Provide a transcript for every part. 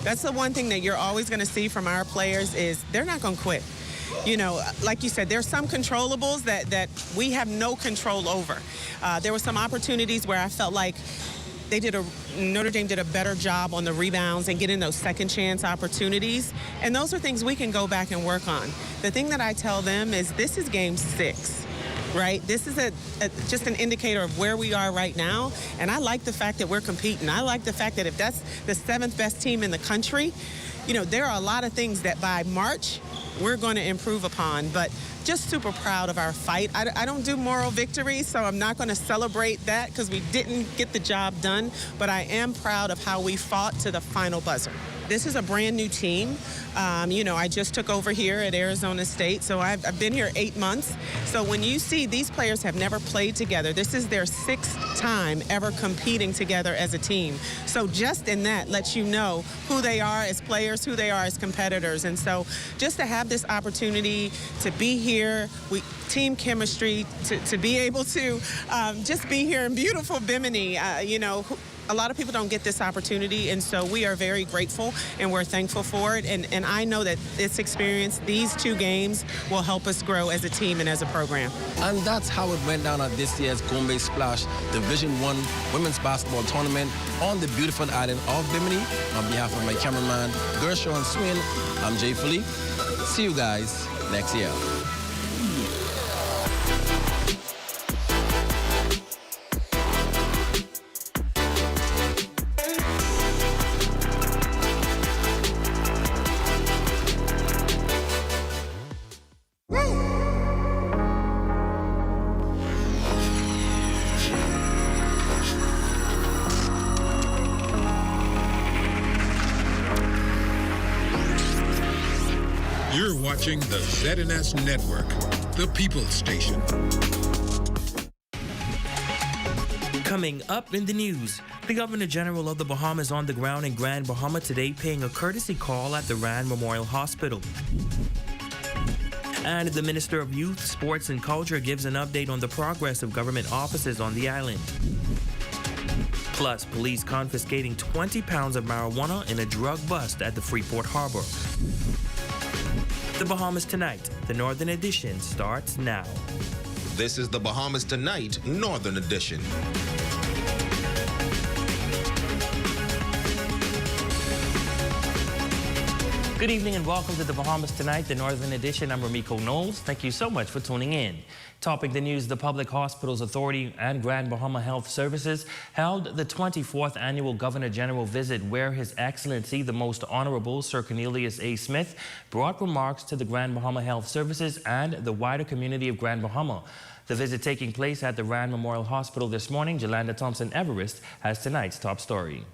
That's the one thing that you're always going to see from our players is they're not going to quit. You know, like you said, there's some controllables that we have no control over. There were some opportunities where I felt like Notre Dame did a better job on the rebounds and getting those second chance opportunities. And those are things we can go back and work on. The thing that I tell them is this is game 6. Right? This is just an indicator of where we are right now. And I like the fact that we're competing. I like the fact that if that's the 7th best team in the country, you know, there are a lot of things that by March we're going to improve upon. But just super proud of our fight. I don't do moral victories, so I'm not going to celebrate that because we didn't get the job done. But I am proud of how we fought to the final buzzer. This is a brand new team. You know, I just took over here at Arizona State, so I've been here 8 months. So when you see these players have never played together, this is their 6th time ever competing together as a team. So just in that lets you know who they are as players, who they are as competitors. And so just to have this opportunity to be here, team chemistry, to be able to just be here in beautiful Bimini, you know, a lot of people don't get this opportunity, and so we are very grateful and we're thankful for it. And I know that this experience, these 2 games, will help us grow as a team and as a program. And that's how it went down at this year's Gombe Splash Division I Women's Basketball Tournament on the beautiful island of Bimini. On behalf of my cameraman, Gershon Swin, I'm Jay Philippe. See you guys next year. You're watching the ZNS Network, the People's Station. Coming up in the news, the Governor General of the Bahamas on the ground in Grand Bahama today paying a courtesy call at the Rand Memorial Hospital. And the Minister of Youth, Sports and Culture gives an update on the progress of government offices on the island. Plus, police confiscating 20 pounds of marijuana in a drug bust at the Freeport Harbor. The Bahamas Tonight, the Northern Edition, starts now. This is the Bahamas Tonight, Northern Edition. Good evening and welcome to the Bahamas Tonight, the Northern Edition. I'm Ramiko Knowles. Thank you so much for tuning in. Topping the news, the Public Hospitals Authority and Grand Bahama Health Services held the 24th annual Governor General visit where His Excellency, the Most Honorable Sir Cornelius A. Smith, brought remarks to the Grand Bahama Health Services and the wider community of Grand Bahama. The visit taking place at the Rand Memorial Hospital this morning. Jolanda Thompson-Everest has tonight's top story.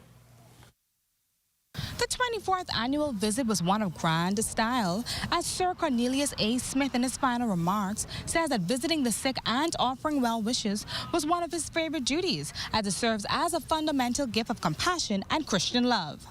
The 24th annual visit was one of grand style, as Sir Cornelius A. Smith in his final remarks says that visiting the sick and offering well wishes was one of his favorite duties, as it serves as a fundamental gift of compassion and Christian love.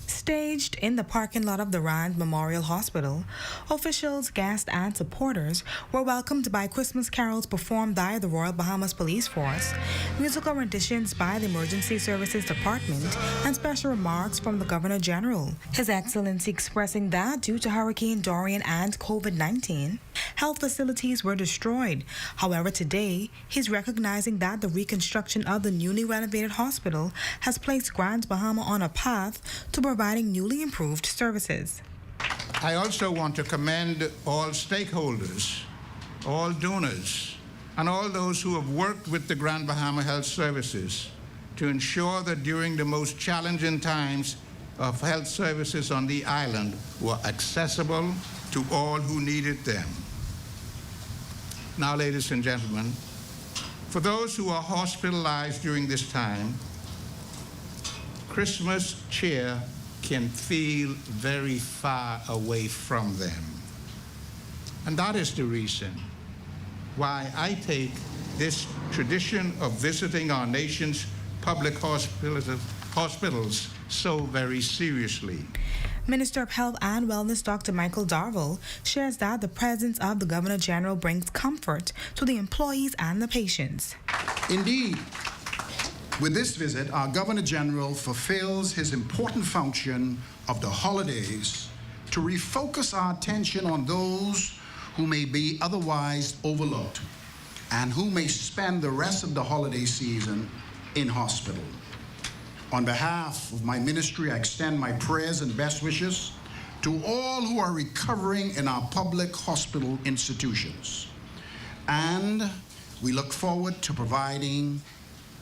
Staged in the parking lot of the Rand Memorial Hospital, officials, guests, and supporters were welcomed by Christmas carols performed by the Royal Bahamas Police Force, musical renditions by the Emergency Services Department, and special remarks from the Governor General. His Excellency expressing that due to Hurricane Dorian and COVID-19, health facilities were destroyed. However, today, he's recognizing that the reconstruction of the newly renovated hospital has placed Grand Bahama on a path to providing newly improved services. I also want to commend all stakeholders, all donors, and all those who have worked with the Grand Bahama Health Services to ensure that during the most challenging times of health services on the island were accessible to all who needed them. Now, ladies and gentlemen, for those who are hospitalized during this time, Christmas cheer can feel very far away from them. And that is the reason why I take this tradition of visiting our nation's public hospitals so very seriously. Minister of Health and Wellness Dr. Michael Darville shares that the presence of the Governor General brings comfort to the employees and the patients. Indeed, With this visit, our Governor General fulfills his important function of the holidays to refocus our attention on those who may be otherwise overlooked and who may spend the rest of the holiday season in hospital. On behalf of my ministry, I extend my prayers and best wishes to all who are recovering in our public hospital institutions. And we look forward to providing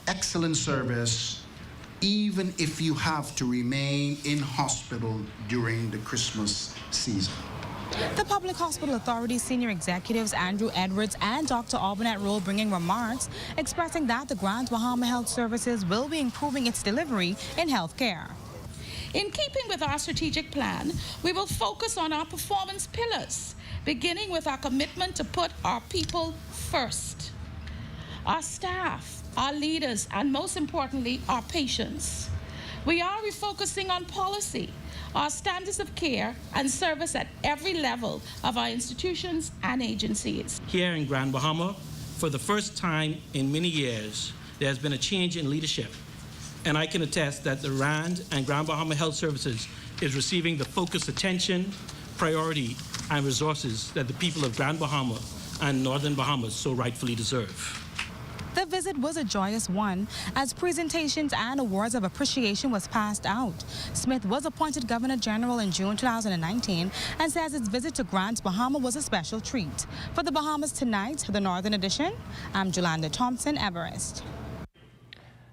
excellent service even if you have to remain in hospital during the Christmas season. The Public Hospital Authority senior executives Andrew Edwards and Dr. Albernette Rowe bringing remarks expressing that the Grand Bahama Health Services will be improving its delivery in health care. In keeping with our strategic plan, we will focus on our performance pillars, beginning with our commitment to put our people first. Our staff, our leaders, and most importantly, our patients. We are refocusing on policy, our standards of care and service at every level of our institutions and agencies. Here in Grand Bahama, for the first time in many years, there has been a change in leadership. And I can attest that the RAND and Grand Bahama Health Services is receiving the focused attention, priority, and resources that the people of Grand Bahama and Northern Bahamas so rightfully deserve. The visit was a joyous one as presentations and awards of appreciation was passed out. Smith was appointed Governor General in June 2019 and says his visit to Grand Bahama was a special treat. For the Bahamas Tonight, the Northern Edition, I'm Jolanda Thompson, Everest.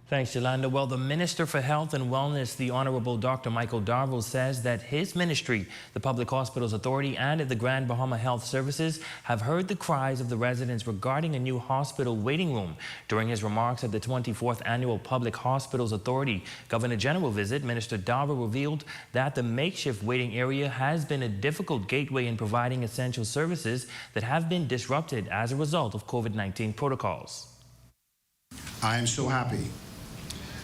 Thanks, Yolanda. Well, the Minister for Health and Wellness, the Honorable Dr. Michael Darville, says that his ministry, the Public Hospitals Authority and the Grand Bahama Health Services have heard the cries of the residents regarding a new hospital waiting room. During his remarks at the 24th Annual Public Hospitals Authority Governor General visit, Minister Darville revealed that the makeshift waiting area has been a difficult gateway in providing essential services that have been disrupted as a result of COVID-19 protocols. I am so happy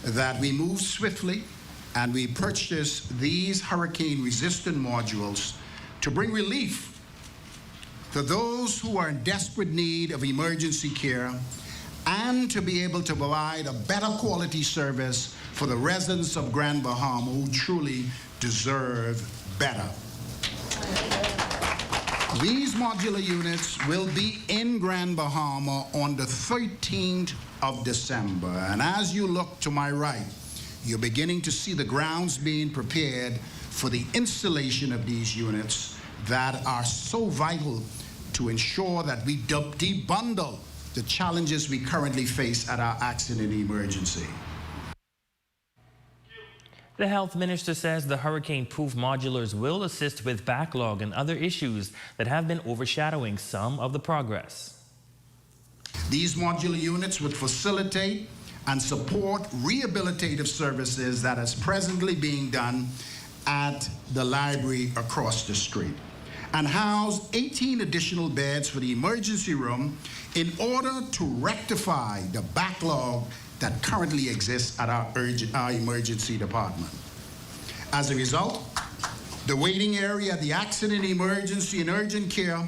that we moved swiftly and we purchased these hurricane-resistant modules to bring relief to those who are in desperate need of emergency care and to be able to provide a better quality service for the residents of Grand Bahama who truly deserve better. These modular units will be in Grand Bahama on the 13th of December. And as you look to my right, you're beginning to see the grounds being prepared for the installation of these units that are so vital to ensure that we debundle the challenges we currently face at our accident emergency. The health minister says the hurricane-proof modulars will assist with backlog and other issues that have been overshadowing some of the progress. These modular units would facilitate and support rehabilitative services that is presently being done at the library across the street and house 18 additional beds for the emergency room in order to rectify the backlog that currently exists at our emergency department. As a result, the waiting area, the accident, emergency, and urgent care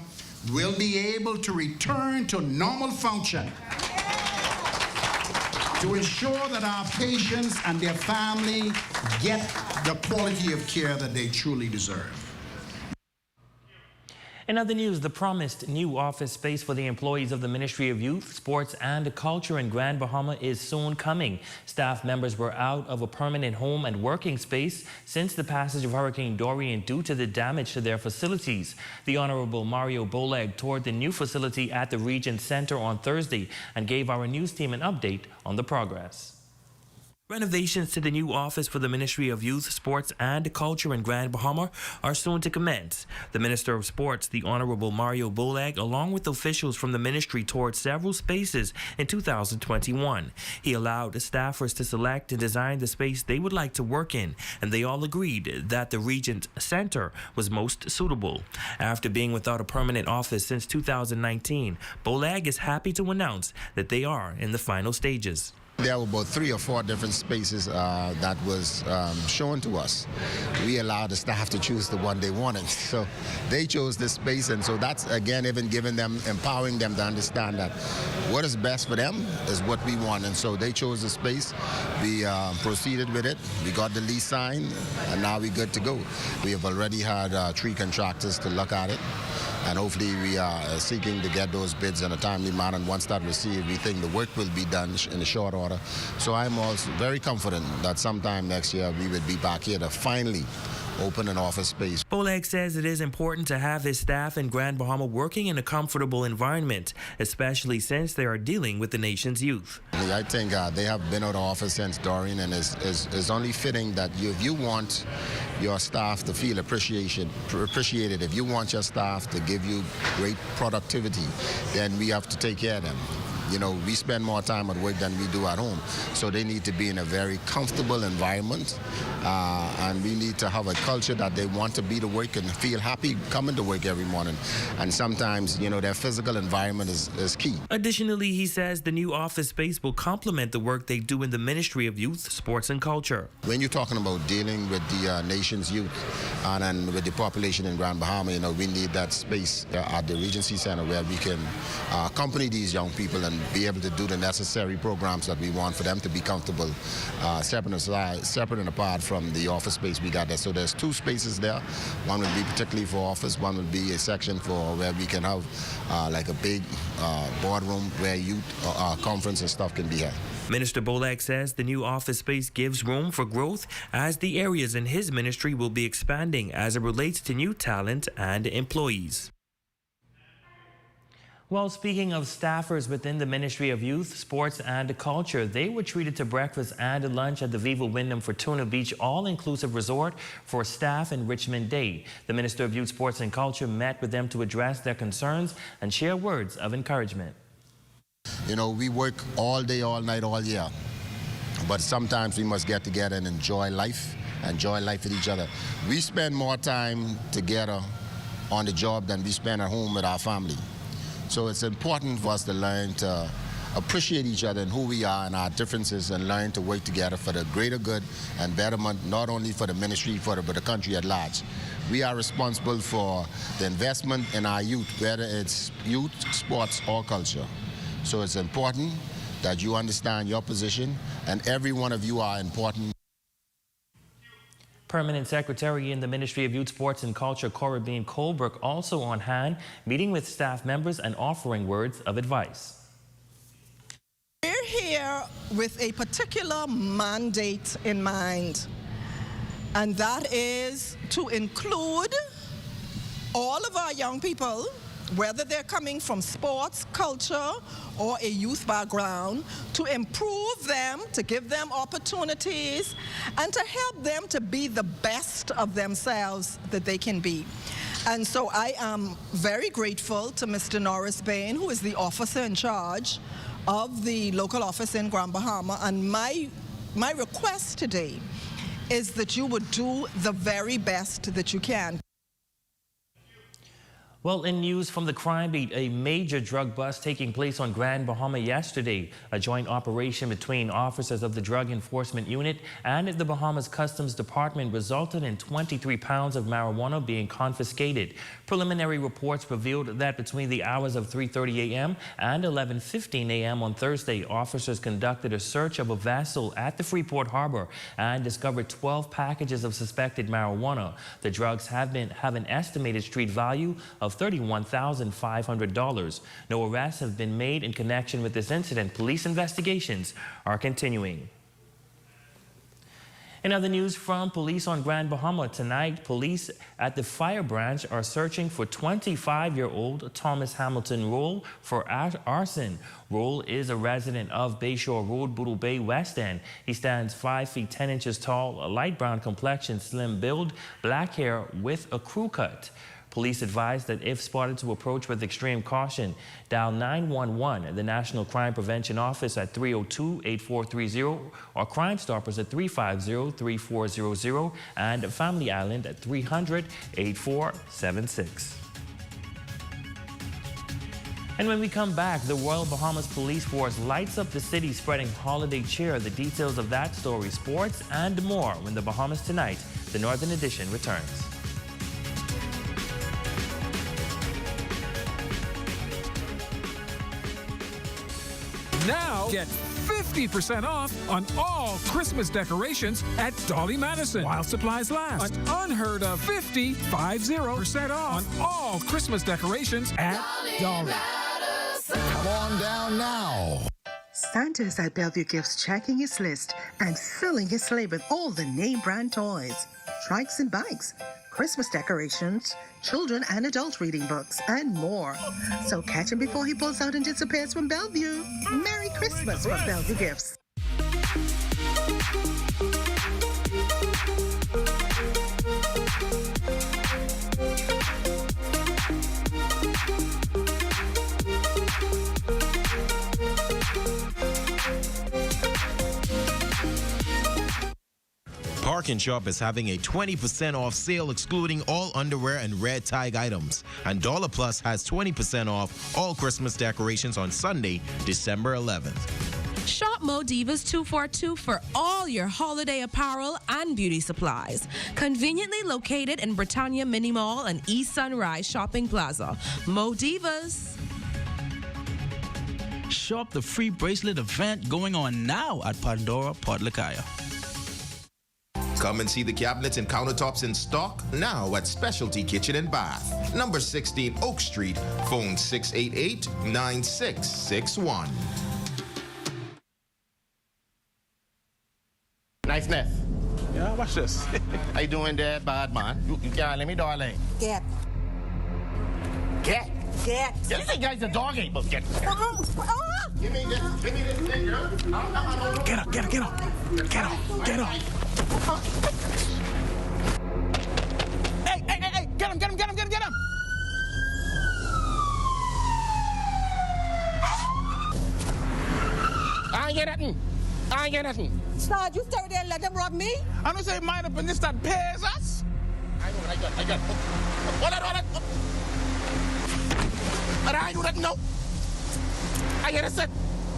will be able to return to normal function to ensure that our patients and their family get the quality of care that they truly deserve. In other news, the promised new office space for the employees of the Ministry of Youth, Sports and Culture in Grand Bahama is soon coming. Staff members were out of a permanent home and working space since the passage of Hurricane Dorian due to the damage to their facilities. The Honorable Mario Boleg toured the new facility at the Regent Center on Thursday and gave our news team an update on the progress. Renovations to the new office for the Ministry of Youth, Sports and Culture in Grand Bahama are soon to commence. The Minister of Sports, the Honorable Mario Boleg, along with officials from the ministry, toured several spaces in 2021. He allowed the staffers to select and design the space they would like to work in, and they all agreed that the Regent Center was most suitable. After being without a permanent office since 2019, Boleg is happy to announce that they are in the final stages. There were about 3 or 4 different spaces that was shown to us. We allowed the staff to choose the one they wanted. So they chose this space, and so that's, again, even giving them, empowering them to understand that what is best for them is what we want. And so they chose the space. We proceeded with it. We got the lease signed, and now we're good to go. We have already had 3 contractors to look at it. And hopefully we are seeking to get those bids in a timely manner. And once that's received, we think the work will be done in a short order. So I'm also very confident that sometime next year we will be back here to finally open an office space. Boleg says it is important to have his staff in Grand Bahama working in a comfortable environment, especially since they are dealing with the nation's youth. I think they have been out of office since Doreen, and it's only fitting that if you want your staff to feel appreciated, if you want your staff to give you great productivity, then we have to take care of them. You know, we spend more time at work than we do at home. So they need to be in a very comfortable environment. And we need to have a culture that they want to be to work and feel happy coming to work every morning. And sometimes, you know, their physical environment is key. Additionally, he says the new office space will complement the work they do in the Ministry of Youth, Sports and Culture. When you're talking about dealing with the nation's youth and with the population in Grand Bahama, you know, we need that space at the Regency Center where we can accompany these young people and be able to do the necessary programs that we want for them to be comfortable, separate and apart from the office space we got there. So there's 2 spaces there. One will be particularly for office, one will be a section for where we can have like a big boardroom where youth conference and stuff can be held. Minister Boleg says the new office space gives room for growth as the areas in his ministry will be expanding as it relates to new talent and employees. Well, speaking of staffers within the Ministry of Youth, Sports and Culture, they were treated to breakfast and lunch at the Viva Wyndham Fortuna Beach All-Inclusive Resort for Staff Enrichment Day. The Minister of Youth, Sports and Culture met with them to address their concerns and share words of encouragement. You know, we work all day, all night, all year. But sometimes we must get together and enjoy life with each other. We spend more time together on the job than we spend at home with our family. So it's important for us to learn to appreciate each other and who we are and our differences, and learn to work together for the greater good and betterment, not only for the ministry, but the country at large. We are responsible for the investment in our youth, whether it's youth, sports, or culture. So it's important that you understand your position, and every one of you are important. Permanent Secretary in the Ministry of Youth, Sports and Culture, Corabine Colbrook, also on hand, meeting with staff members and offering words of advice. We're here with a particular mandate in mind, and that is to include all of our young people, whether they're coming from sports, culture, or a youth background, to improve them, to give them opportunities, and to help them to be the best of themselves that they can be. And so I am very grateful to Mr. Norris Bain, who is the officer in charge of the local office in Grand Bahama, and my request today is that you would do the very best that you can. Well, in news from the crime beat, a major drug bust taking place on Grand Bahama yesterday. A joint operation between officers of the Drug Enforcement Unit and the Bahamas Customs Department resulted in 23 pounds of marijuana being confiscated. Preliminary reports revealed that between the hours of 3:30 a.m. and 11:15 a.m. on Thursday, officers conducted a search of a vessel at the Freeport Harbor and discovered 12 packages of suspected marijuana. The drugs have an estimated street value of $31,500. No arrests have been made in connection with this incident. Police investigations are continuing. In other news from police on Grand Bahama tonight, police at the fire branch are searching for 25-year-old Thomas Hamilton Roll for arson. Roll is a resident of Bayshore Road, Boodle Bay, West End. He stands 5 feet 10 inches tall, a light brown complexion, slim build, black hair with a crew cut. Police advise that if spotted, to approach with extreme caution. Dial 911, the National Crime Prevention Office at 302-8430, or Crime Stoppers at 350-3400, and Family Island at 300-8476. And when we come back, the Royal Bahamas Police Force lights up the city spreading holiday cheer. The details of that story, sports, and more when the Bahamas Tonight, the Northern Edition, returns. Now get 50% off on all Christmas decorations at Dolly Madison while supplies last. An unheard of 50% off on all Christmas decorations at Dolly. Come on down now. Santa's at Bellevue Gifts checking his list and filling his sleigh with all the name brand toys, trikes and bikes, Christmas decorations, children and adult reading books, and more. So catch him before he pulls out and disappears from Bellevue. Merry Christmas from Bellevue Gifts. Park and Shop is having a 20% off sale excluding all underwear and red tag items. And Dollar Plus has 20% off all Christmas decorations on Sunday, December 11th. Shop Mo Divas 242 for all your holiday apparel and beauty supplies. Conveniently located in Britannia Mini Mall and East Sunrise Shopping Plaza. Mo Divas. Shop the free bracelet event going on now at Pandora Port Lakaya. Come and see the cabinets and countertops in stock now at Specialty Kitchen and Bath, number 16 Oak Street, phone 688-9661. Niceness. Yeah, watch this. How you doing there, bad man? You can't let me, darling. Get. Get. Get. Yeah, you think guys a dog ain't but get. Give me this thing, girl. Get up. Hey, get him. I ain't get nothing. Start, you stay there and let them rob me? I don't say mind up in this that pays us. I got. Hold on. But I do that, no. I get a set.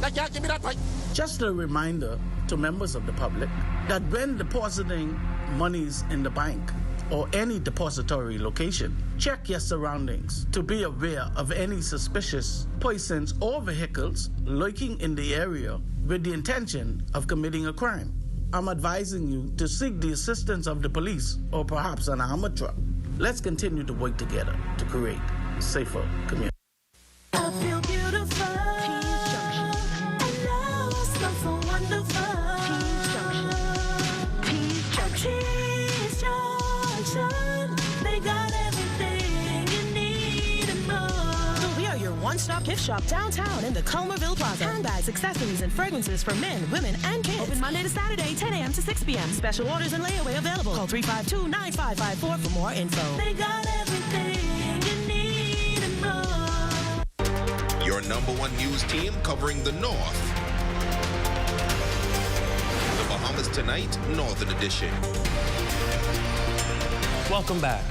They can't give me that fight. Just a reminder to members of the public that when depositing monies in the bank or any depository location, check your surroundings to be aware of any suspicious persons or vehicles lurking in the area with the intention of committing a crime. I'm advising you to seek the assistance of the police or perhaps an armored truck. Let's continue to work together to create a safer community. I feel beautiful. And now I smell so wonderful. Peace Junction. They got everything you need and more. We are your one-stop gift shop downtown in the Culmerville Plaza. Handbags, accessories, and fragrances for men, women, and kids. Open Monday to Saturday, 10 a.m. to 6 p.m. Special orders and layaway available. Call 352-9554 for more info. They got everything you need and more. Your number one news team covering the North. The Bahamas Tonight, Northern Edition. Welcome back.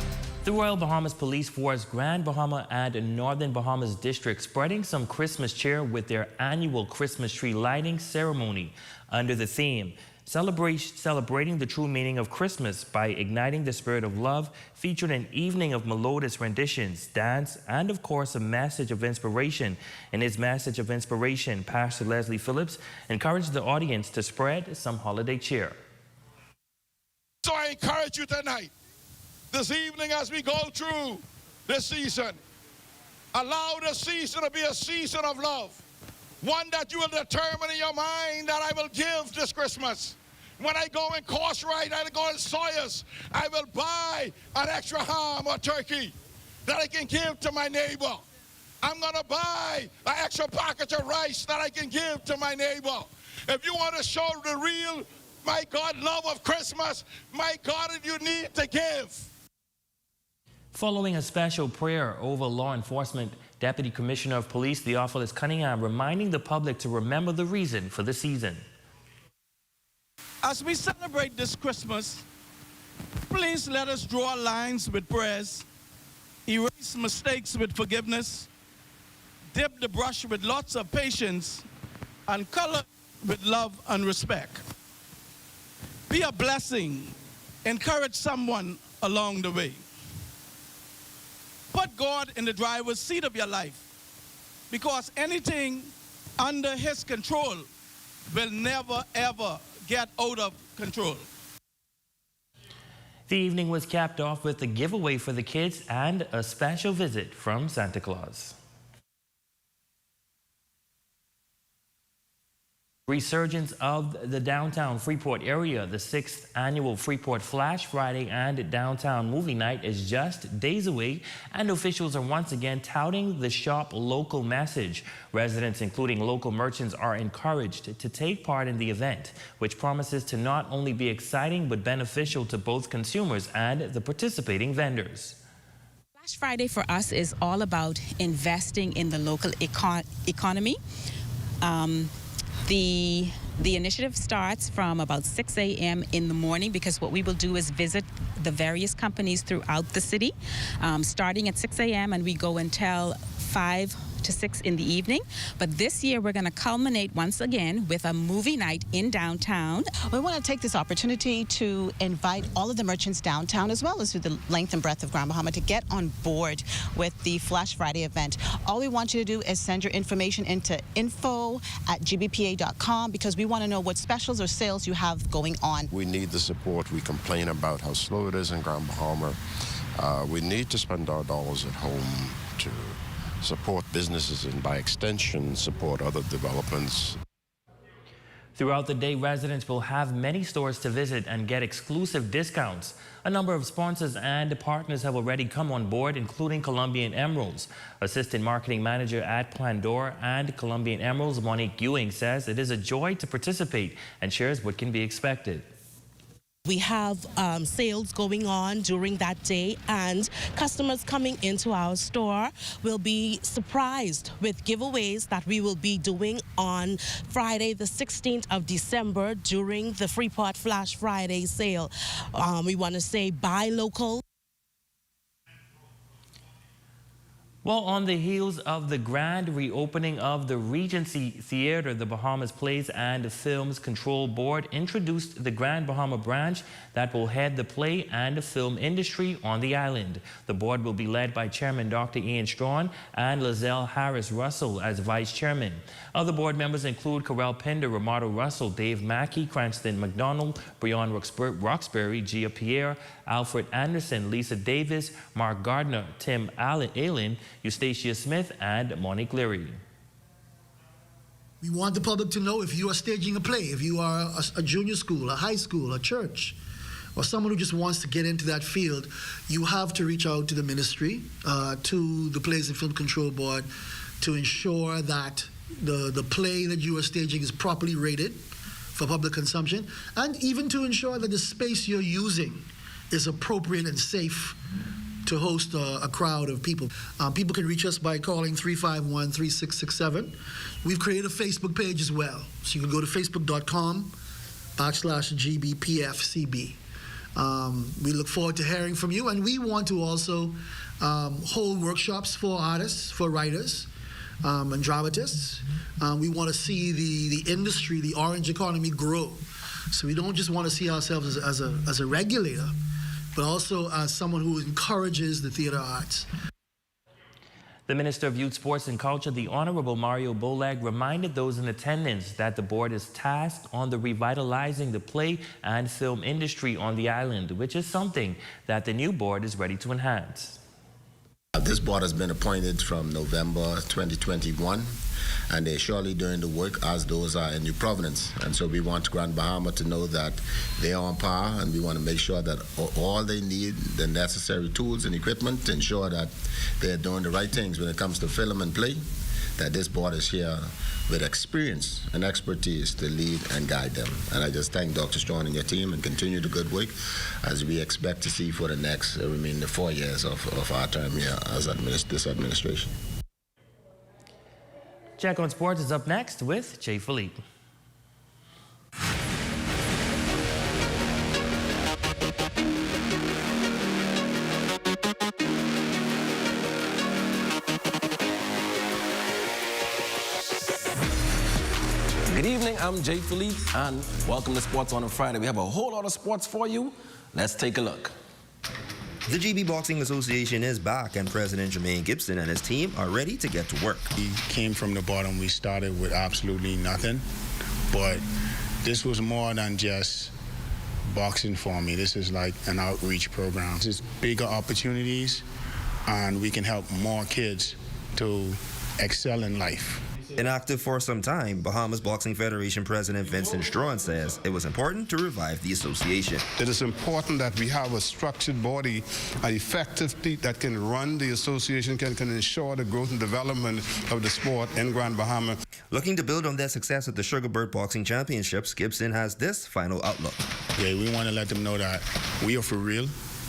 The Royal Bahamas Police Force Grand Bahama and Northern Bahamas District spreading some Christmas cheer with their annual Christmas tree lighting ceremony under the theme Celebrating the True Meaning of Christmas by Igniting the Spirit of Love, featured an evening of melodious renditions, dance, and of course a message of inspiration. In his message of inspiration, Pastor Leslie Phillips encouraged the audience to spread some holiday cheer. So I encourage you tonight, this evening as we go through this season, allow this season to be a season of love. One that you will determine in your mind that I will give this Christmas. When I go in Course-Right, I go in Sawyers, I will buy an extra ham or turkey that I can give to my neighbor. I'm going to buy an extra package of rice that I can give to my neighbor. If you want to show the real, my God, love of Christmas, my God, you need to give. Following a special prayer over law enforcement, Deputy Commissioner of Police Theophilus Cunningham reminding the public to remember the reason for the season. As we celebrate this Christmas, please let us draw lines with prayers, erase mistakes with forgiveness, dip the brush with lots of patience and color with love and respect. Be a blessing. Encourage someone along the way. Put God in the driver's seat of your life, because anything under his control will never, ever get out of control. The evening was capped off with a giveaway for the kids and a special visit from Santa Claus. Resurgence of the downtown Freeport area. The 6th annual Freeport Flash Friday and Downtown Movie Night is just days away, and officials are once again touting the shop local message. Residents, including local merchants, are encouraged to take part in the event, which promises to not only be exciting but beneficial to both consumers and the participating vendors. Flash Friday for us is all about investing in the local economy. The initiative starts from about 6 a.m. in the morning, because what we will do is visit the various companies throughout the city, starting at 6 a.m. and we go until 5 to 6 in the evening. But this year we're going to culminate once again with a movie night in downtown. We want to take this opportunity to invite all of the merchants downtown, as well as through the length and breadth of Grand Bahama, to get on board with the Flash Friday event. All we want you to do is send your information into info@gbpa.com, because we want to know what specials or sales you have going on. We need the support. We complain about how slow it is in Grand Bahama. We need to spend our dollars at home to support businesses and, by extension, support other developments. Throughout the day, residents will have many stores to visit and get exclusive discounts. A number of sponsors and partners have already come on board, including Colombian Emeralds. Assistant Marketing Manager at Pandora and Colombian Emeralds, Monique Ewing, says it is a joy to participate and shares what can be expected. We have sales going on during that day, and customers coming into our store will be surprised with giveaways that we will be doing on Friday, the 16th of December, during the Freeport Flash Friday sale. We want to say buy local. Well, on the heels of the grand reopening of the Regency Theater, the Bahamas Plays and Films Control Board introduced the Grand Bahama branch that will head the play and film industry on the island. The board will be led by Chairman Dr. Ian Strawn and Lizelle Harris Russell as Vice Chairman. Other board members include Carell Pender, Ramado Russell, Dave Mackey, Cranston McDonald, Breon Roxbury, Gia Pierre, Alfred Anderson, Lisa Davis, Mark Gardner, Tim Allen, Eustacia Smith, and Monique Leary. We want the public to know, if you are staging a play, if you are a junior school, a high school, a church, or someone who just wants to get into that field, you have to reach out to the ministry, to the Plays and Film Control Board, to ensure that the play that you are staging is properly rated for public consumption, and even to ensure that the space you're using is appropriate and safe to host a crowd of people. People can reach us by calling 351-3667. We've created a Facebook page as well. So you can go to facebook.com/GBPFCB. We look forward to hearing from you, and we want to also hold workshops for artists, for writers, and dramatists. We want to see the industry, the orange economy, grow. So we don't just want to see ourselves as a regulator, but also as someone who encourages the theater arts. The Minister of Youth, Sports and Culture, the Honorable Mario Bolag, reminded those in attendance that the board is tasked on the revitalizing the play and film industry on the island, which is something that the new board is ready to enhance. This board has been appointed from November 2021, and they're surely doing the work as those are in New Providence. And so we want Grand Bahama to know that they are on par, and we want to make sure that all they need, the necessary tools and equipment to ensure that they're doing the right things when it comes to film and play, that this board is here with experience and expertise to lead and guide them. And I just thank Dr. Strawn and your team, and continue the good work as we expect to see for the next, the 4 years of our term here as this administration. Check on Sports is up next with Jay Philippe. Good evening, I'm Jay Philippe, and welcome to Sports on a Friday. We have a whole lot of sports for you. Let's take a look. The GB Boxing Association is back, and President Jermaine Gibson and his team are ready to get to work. We came from the bottom. We started with absolutely nothing, but this was more than just boxing for me. This is like an outreach program. This is bigger opportunities, and we can help more kids to excel in life. Inactive for some time, Bahamas Boxing Federation President Vincent Strawn says it was important to revive the association. It is important that we have a structured body, an effective that can run the association, can ensure the growth and development of the sport in Grand Bahama. Looking to build on their success at the Sugarbird Boxing Championships, Gibson has this final outlook. Yeah, we want to let them know that we are for real,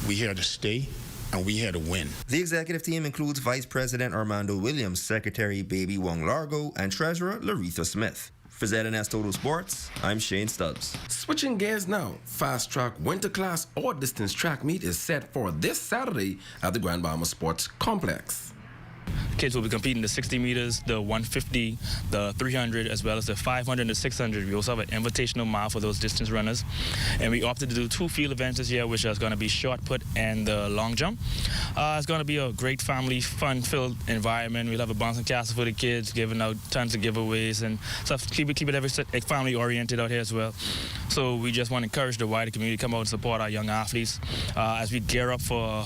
we here to stay, and we here to win. The executive team includes Vice President Armando Williams, Secretary Baby Wong Largo, and Treasurer Laretha Smith. For ZNS Total Sports, I'm Shane Stubbs. Switching gears now, fast track winter class or distance track meet is set for this Saturday at the Grand Bahama Sports Complex. Kids will be competing the 60 meters, the 150, the 300, as well as the 500 and the 600. We also have an invitational mile for those distance runners. And we opted to do 2 field events this year, which is going to be short put and the long jump. It's going to be a great family, fun-filled environment. We'll have a bouncing castle for the kids, giving out tons of giveaways and stuff. Keep it every family-oriented out here as well. So we just want to encourage the wider community to come out and support our young athletes as we gear up for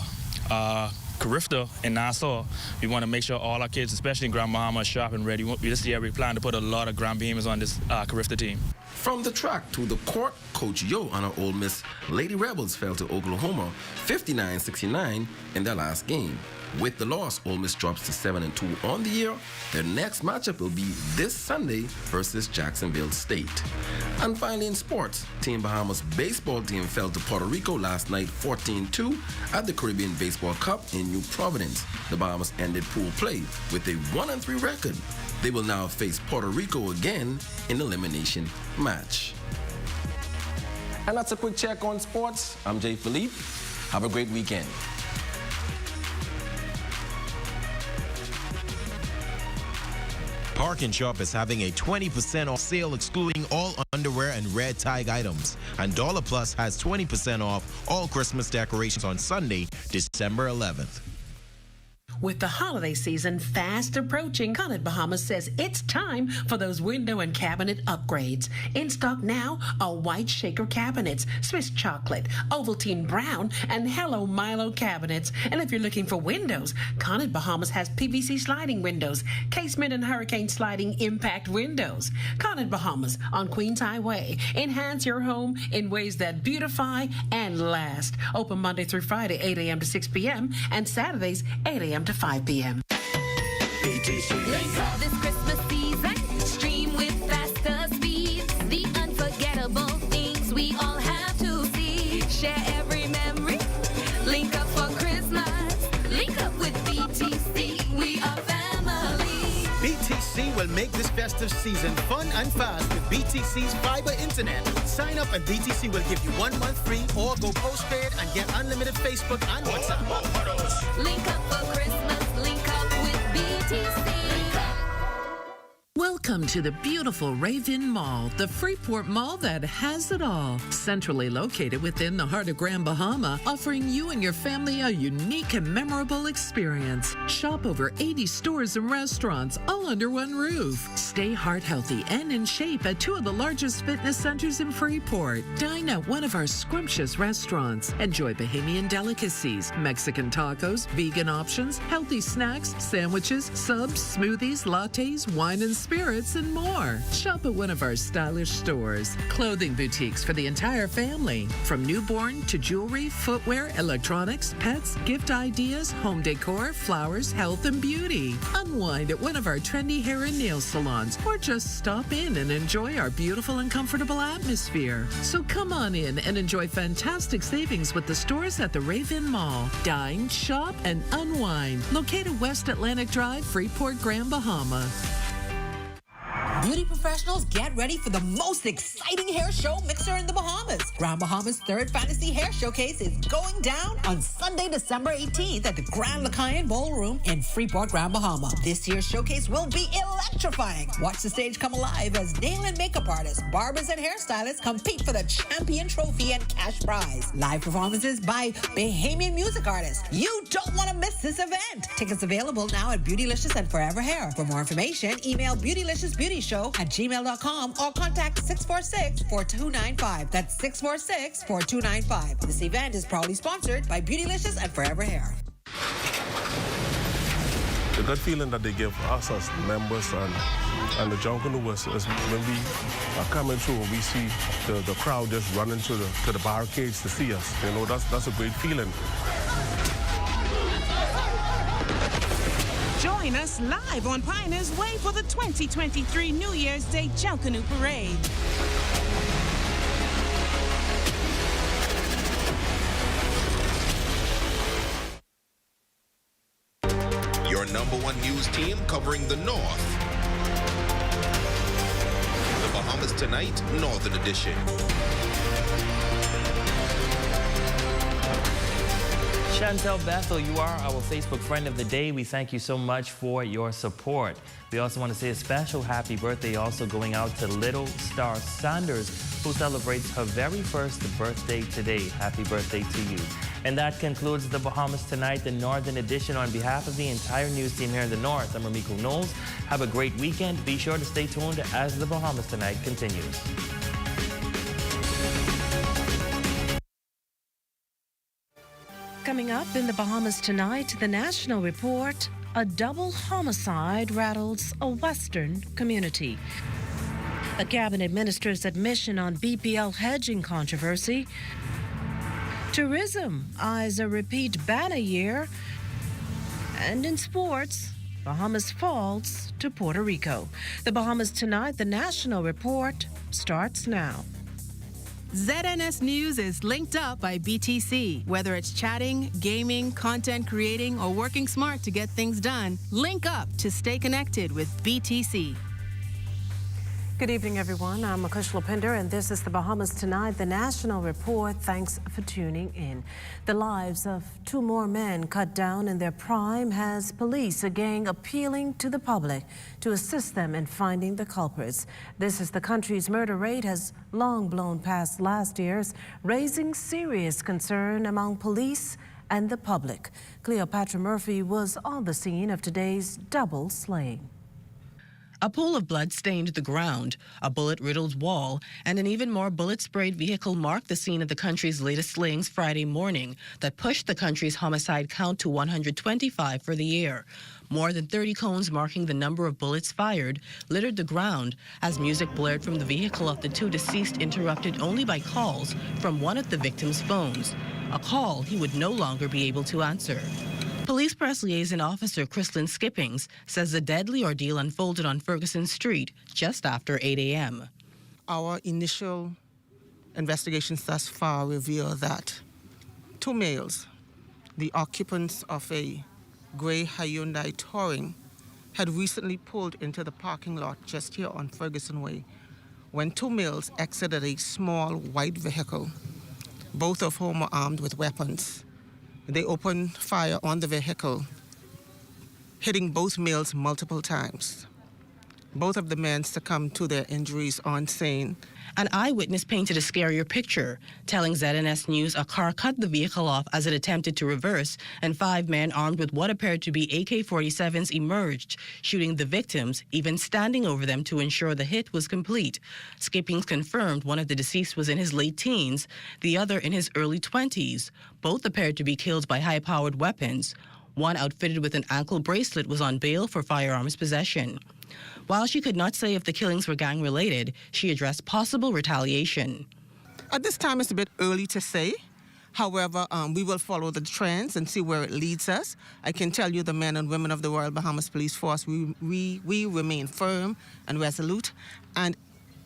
Carifta in Nassau. We want to make sure all our kids, especially in Grand Bahama, are sharp and ready. This year we plan to put a lot of Grand Bahamians on this Carifta team. From the track to the court, Coach Yo and our Ole Miss Lady Rebels fell to Oklahoma 59-69 in their last game. With the loss, Ole Miss drops to 7-2 on the year. Their next matchup will be this Sunday versus Jacksonville State. And finally in sports, Team Bahamas baseball team fell to Puerto Rico last night 14-2 at the Caribbean Baseball Cup in New Providence. The Bahamas ended pool play with a 1-3 record. They will now face Puerto Rico again in elimination match. And that's a quick check on sports. I'm Jay Philippe. Have a great weekend. Park & Shop is having a 20% off sale excluding all underwear and red tag items. And Dollar Plus has 20% off all Christmas decorations on Sunday, December 11th. With the holiday season fast approaching, Colored Bahamas says it's time for those window and cabinet upgrades. In stock now are white shaker cabinets, Swiss chocolate, Ovaltine brown, and Hello Milo cabinets. And if you're looking for windows, Colored Bahamas has PVC sliding windows, casement and hurricane sliding impact windows. Colored Bahamas on Queens Highway. Enhance your home in ways that beautify and last. Open Monday through Friday, 8 a.m. to 6 p.m. and Saturdays, 8 a.m. to 5 p.m. Link up this Christmas season. Stream with faster speeds. The unforgettable things we all have to see. Share every memory. Link up for Christmas. Link up with BTC. We are family. BTC will make this festive season fun and fast with BTC's fiber internet. Sign up and BTC will give you 1 month free or go postpaid and get unlimited Facebook and WhatsApp. Link up for Christmas. Link up with BTC. Welcome to the beautiful Raven Mall, the Freeport Mall that has it all. Centrally located within the heart of Grand Bahama, offering you and your family a unique and memorable experience. Shop over 80 stores and restaurants, all under one roof. Stay heart healthy and in shape at 2 of the largest fitness centers in Freeport. Dine at one of our scrumptious restaurants. Enjoy Bahamian delicacies, Mexican tacos, vegan options, healthy snacks, sandwiches, subs, smoothies, lattes, wine and spirits, and more. Shop at one of our stylish stores. Clothing boutiques for the entire family. From newborn to jewelry, footwear, electronics, pets, gift ideas, home decor, flowers, health, and beauty. Unwind at one of our trendy hair and nail salons, or just stop in and enjoy our beautiful and comfortable atmosphere. So come on in and enjoy fantastic savings with the stores at the Raven Mall. Dine, shop, and unwind. Located West Atlantic Drive, Freeport, Grand Bahama. Beauty professionals, get ready for the most exciting hair show mixer in the Bahamas. Grand Bahama's third Fantasy Hair Showcase is going down on Sunday, December 18th at the Grand Lacayan Ballroom in Freeport, Grand Bahama. This year's showcase will be electrifying. Watch the stage come alive as nail and makeup artists, barbers, and hairstylists compete for the champion trophy and cash prize. Live performances by Bahamian music artists. You don't want to miss this event. Tickets available now at Beautylicious and Forever Hair. For more information, email beautylicious.beautyshow@gmail.com or contact 646-4295. That's 646-4295. This event is proudly sponsored by Beautylicious and Forever Hair. The good feeling that they give us as members and the junkanoo is when we are coming through and we see the crowd just running to the barricades to see us. You know, that's a great feeling. Join us live on Pioneer's Way for the 2023 New Year's Day Junkanoo Parade. Your #1 news team covering the North. The Bahamas Tonight, Northern Edition. Chantel Bethel, you are our Facebook friend of the day. We thank you so much for your support. We also want to say a special happy birthday also going out to Little Star Sanders, who celebrates her very first birthday today. Happy birthday to you. And that concludes the Bahamas Tonight, the Northern Edition. On behalf of the entire news team here in the North, I'm Ramiko Knowles. Have a great weekend. Be sure to stay tuned as the Bahamas Tonight continues. Coming up in the Bahamas Tonight, the National Report, a double homicide rattles a Western community. A cabinet minister's admission on BPL hedging controversy. Tourism eyes a repeat banner year. And in sports, Bahamas falls to Puerto Rico. The Bahamas Tonight, the National Report, starts now. ZNS News is linked up by BTC. Whether it's chatting, gaming, content creating, or working smart to get things done, link up to stay connected with BTC. Good evening, everyone. I'm Akush Lopinder, and this is the Bahamas Tonight, the National Report. Thanks for tuning in. The lives of 2 more men cut down in their prime has police again appealing to the public to assist them in finding the culprits. This is the country's murder rate has long blown past last year's, raising serious concern among police and the public. Cleopatra Murphy was on the scene of today's double slaying. A pool of blood stained the ground, a bullet-riddled wall, and an even more bullet-sprayed vehicle marked the scene of the country's latest slayings Friday morning that pushed the country's homicide count to 125 for the year. More than 30 cones marking the number of bullets fired littered the ground as music blared from the vehicle of the 2 deceased, interrupted only by calls from one of the victims' phones, a call he would no longer be able to answer. Police press liaison officer Chrislyn Skippings says the deadly ordeal unfolded on Ferguson Street just after 8 a.m. Our initial investigations thus far reveal that 2 males, the occupants of a gray Hyundai Touring, had recently pulled into the parking lot just here on Ferguson Way when 2 males exited a small white vehicle, both of whom were armed with weapons. They opened fire on the vehicle, hitting both males multiple times. Both of the men succumbed to their injuries on scene. An eyewitness painted a scarier picture, telling ZNS News a car cut the vehicle off as it attempted to reverse, and 5 men armed with what appeared to be AK-47s emerged, shooting the victims, even standing over them to ensure the hit was complete. Skippings confirmed one of the deceased was in his late teens, the other in his early 20s. Both appeared to be killed by high-powered weapons. One outfitted with an ankle bracelet was on bail for firearms possession. While she could not say if the killings were gang-related, she addressed possible retaliation. At this time, it's a bit early to say. However, we will follow the trends and see where it leads us. I can tell you the men and women of the Royal Bahamas Police Force, we remain firm and resolute. And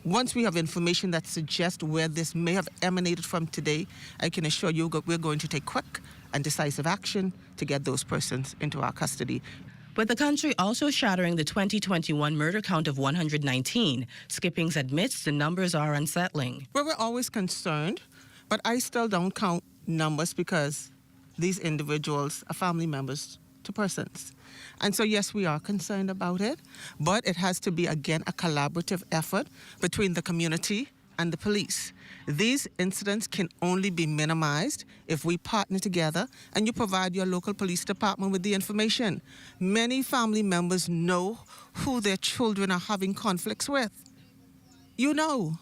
once we have information that suggests where this may have emanated from today, I can assure you we're going to take quick and decisive action to get those persons into our custody. With the country also shattering the 2021 murder count of 119, Skippings admits the numbers are unsettling. Well, we're always concerned, but I still don't count numbers because these individuals are family members to persons. And so, yes, we are concerned about it, but it has to be, again, a collaborative effort between the community and the police. These incidents can only be minimized if we partner together and you provide your local police department with the information. Many family members know who their children are having conflicts with. You know.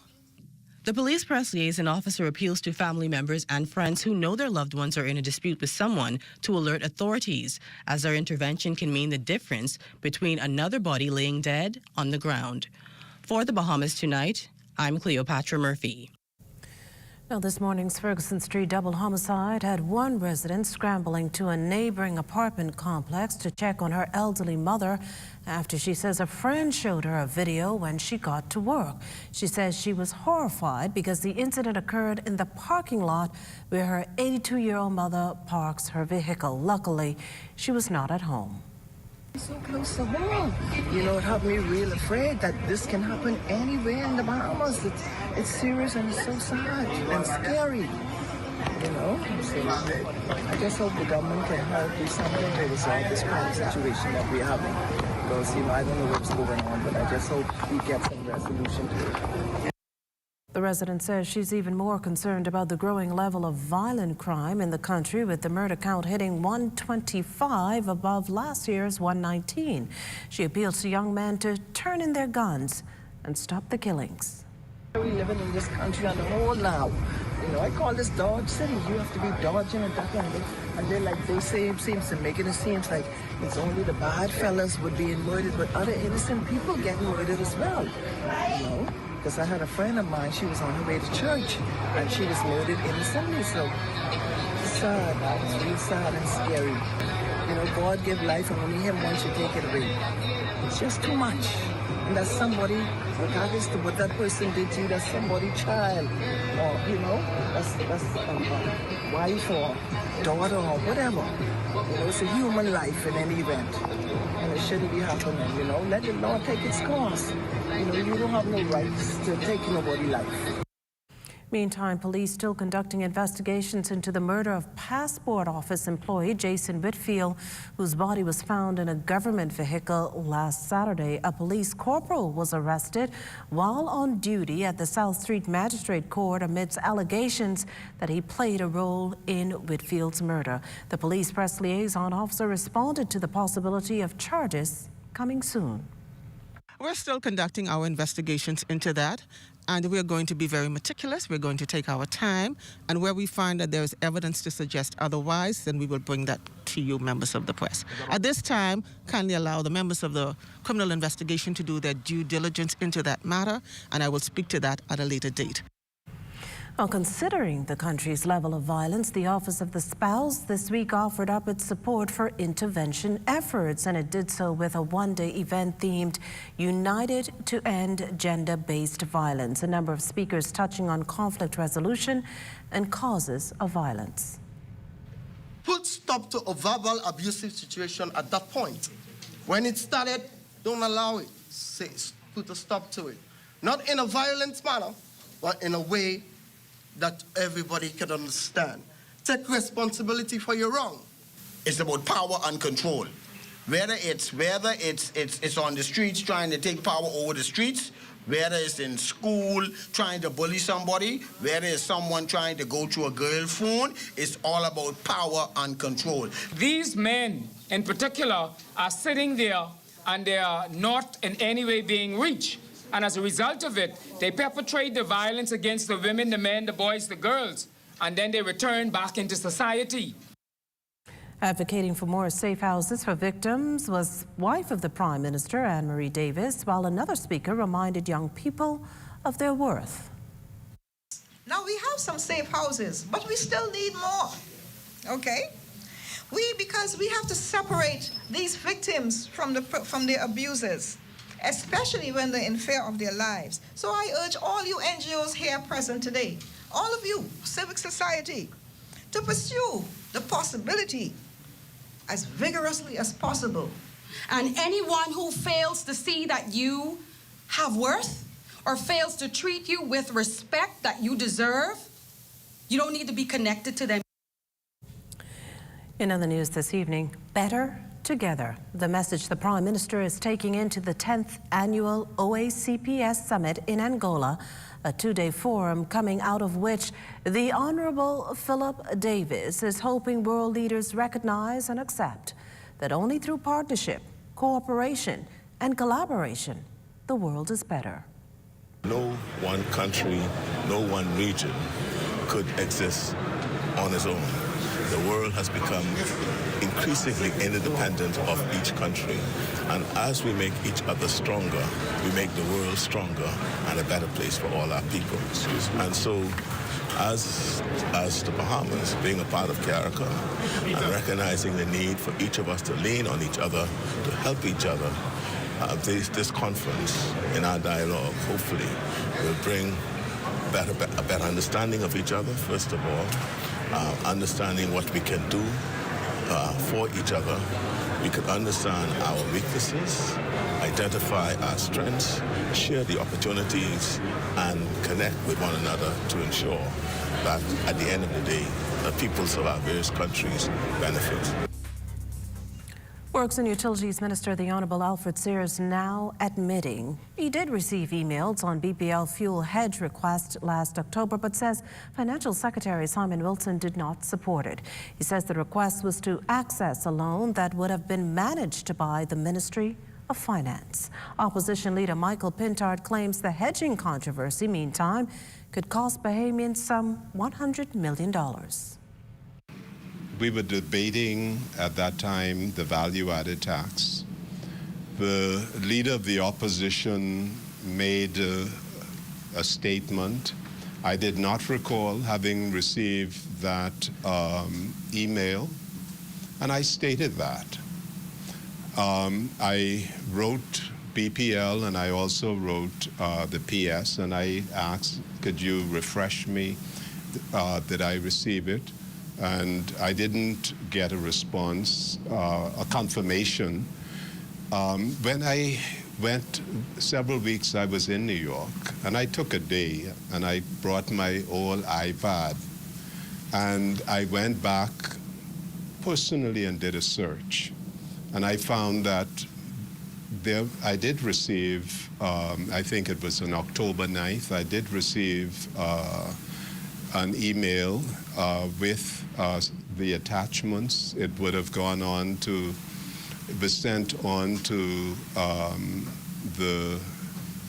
The police press liaison officer appeals to family members and friends who know their loved ones are in a dispute with someone to alert authorities, as their intervention can mean the difference between another body laying dead on the ground. For the Bahamas Tonight, I'm Cleopatra Murphy. Now, this morning's Ferguson Street double homicide had one resident scrambling to a neighboring apartment complex to check on her elderly mother after she says a friend showed her a video when she got to work. She says she was horrified because the incident occurred in the parking lot where her 82-year-old mother parks her vehicle. Luckily, she was not at home. So close to home. You know, it had me real afraid that this can happen anywhere in the Bahamas. It's serious and it's so sad and scary. You know, so I just hope the government can help do something to resolve this crime situation that we're having. Because, you know, I don't know what's going on, but I just hope we get some resolution to it. The resident says she's even more concerned about the growing level of violent crime in the country, with the murder count hitting 125 above last year's 119. She appeals to young men to turn in their guns and stop the killings. We're living in this country on the whole now. You know, I call this Dodge City. You have to be dodging and ducking. And then, like they say, it seems to make it seems like it's only the bad fellas would be murdered, but other innocent people getting murdered as well. You know? Because I had a friend of mine, she was on her way to church, and she was murdered innocently, so it's sad. It's really sad and scary. You know, God give life, and only Him once you take it away. It's just too much. And that's somebody, regardless of what that person did to you, that's somebody's child, or, you know, that's a wife or daughter or whatever. You know, it's a human life in any event. And it shouldn't be happening, you know. Let the law take its course. You know, you don't have no rights to take nobody's life. Meantime, police still conducting investigations into the murder of passport office employee Jason Whitfield, whose body was found in a government vehicle last Saturday. A police corporal was arrested while on duty at the South Street Magistrate Court amidst allegations that he played a role in Whitfield's murder. The police press liaison officer responded to the possibility of charges coming soon. We're still conducting our investigations into that, and we're going to be very meticulous. We're going to take our time, and where we find that there is evidence to suggest otherwise, then we will bring that to you, members of the press. At this time, kindly allow the members of the criminal investigation to do their due diligence into that matter, and I will speak to that at a later date. Well, considering the country's level of violence, the Office of the Spouse this week offered up its support for intervention efforts, and it did so with a one-day event themed United to End Gender-Based Violence. A number of speakers touching on conflict resolution and causes of violence. Put stop to a verbal abusive situation at that point. When it started, don't allow it. Put a stop to it. Not in a violent manner, but in a way that everybody can understand. Take responsibility for your wrong. It's about power and control. Whether it's on the streets trying to take power over the streets, whether it's in school trying to bully somebody, whether it's someone trying to go to a girl's phone, it's all about power and control. These men in particular are sitting there and they are not in any way being reached. And as a result of it, they perpetrate the violence against the women, the men, the boys, the girls, and then they return back into society. Advocating for more safe houses for victims was wife of the Prime Minister, Anne-Marie Davis, while another speaker reminded young people of their worth. Now, we have some safe houses, but we still need more, okay? Because we have to separate these victims from the abusers, especially when they're in fear of their lives. So I urge all you NGOs here present today, all of you, civic society, to pursue the possibility as vigorously as possible And anyone who fails to see that you have worth or fails to treat you with respect that you deserve, you don't need to be connected to them. In other news this evening, better together. The message the Prime Minister is taking into the 10th annual OACPS Summit in Angola, a two-day forum coming out of which the Honorable Philip Davis is hoping world leaders recognize and accept that only through partnership, cooperation, and collaboration, the world is better. No one country, no one region could exist on its own. The world has become increasingly interdependent of each country. And as we make each other stronger, we make the world stronger and a better place for all our people. And so, as the Bahamas, being a part of CARICOM and recognizing the need for each of us to lean on each other, to help each other, this conference in our dialogue, hopefully, will bring a better understanding of each other, first of all, understanding what we can do for each other. We can understand our weaknesses, identify our strengths, share the opportunities, and connect with one another to ensure that at the end of the day, the peoples of our various countries benefit. Works and Utilities Minister, the Honourable Alfred Sears, now admitting he did receive emails on BPL fuel hedge request last October, but says Financial Secretary Simon Wilson did not support it. He says the request was to access a loan that would have been managed by the Ministry of Finance. Opposition leader Michael Pintard claims the hedging controversy, meantime, could cost Bahamians some $100 million. We were debating at that time the value-added tax. The leader of the opposition made a statement. I did not recall having received that email, and I stated that. I wrote BPL and I also wrote the PS, and I asked, could you refresh me? Did I receive it? And I didn't get a response, a confirmation. When I went several weeks, I was in New York, and I took a day, and I brought my old iPad, and I went back personally and did a search. And I found that I did receive, I think it was on October 9th, I did receive an email with the attachments. It would have gone on to, it was sent on to the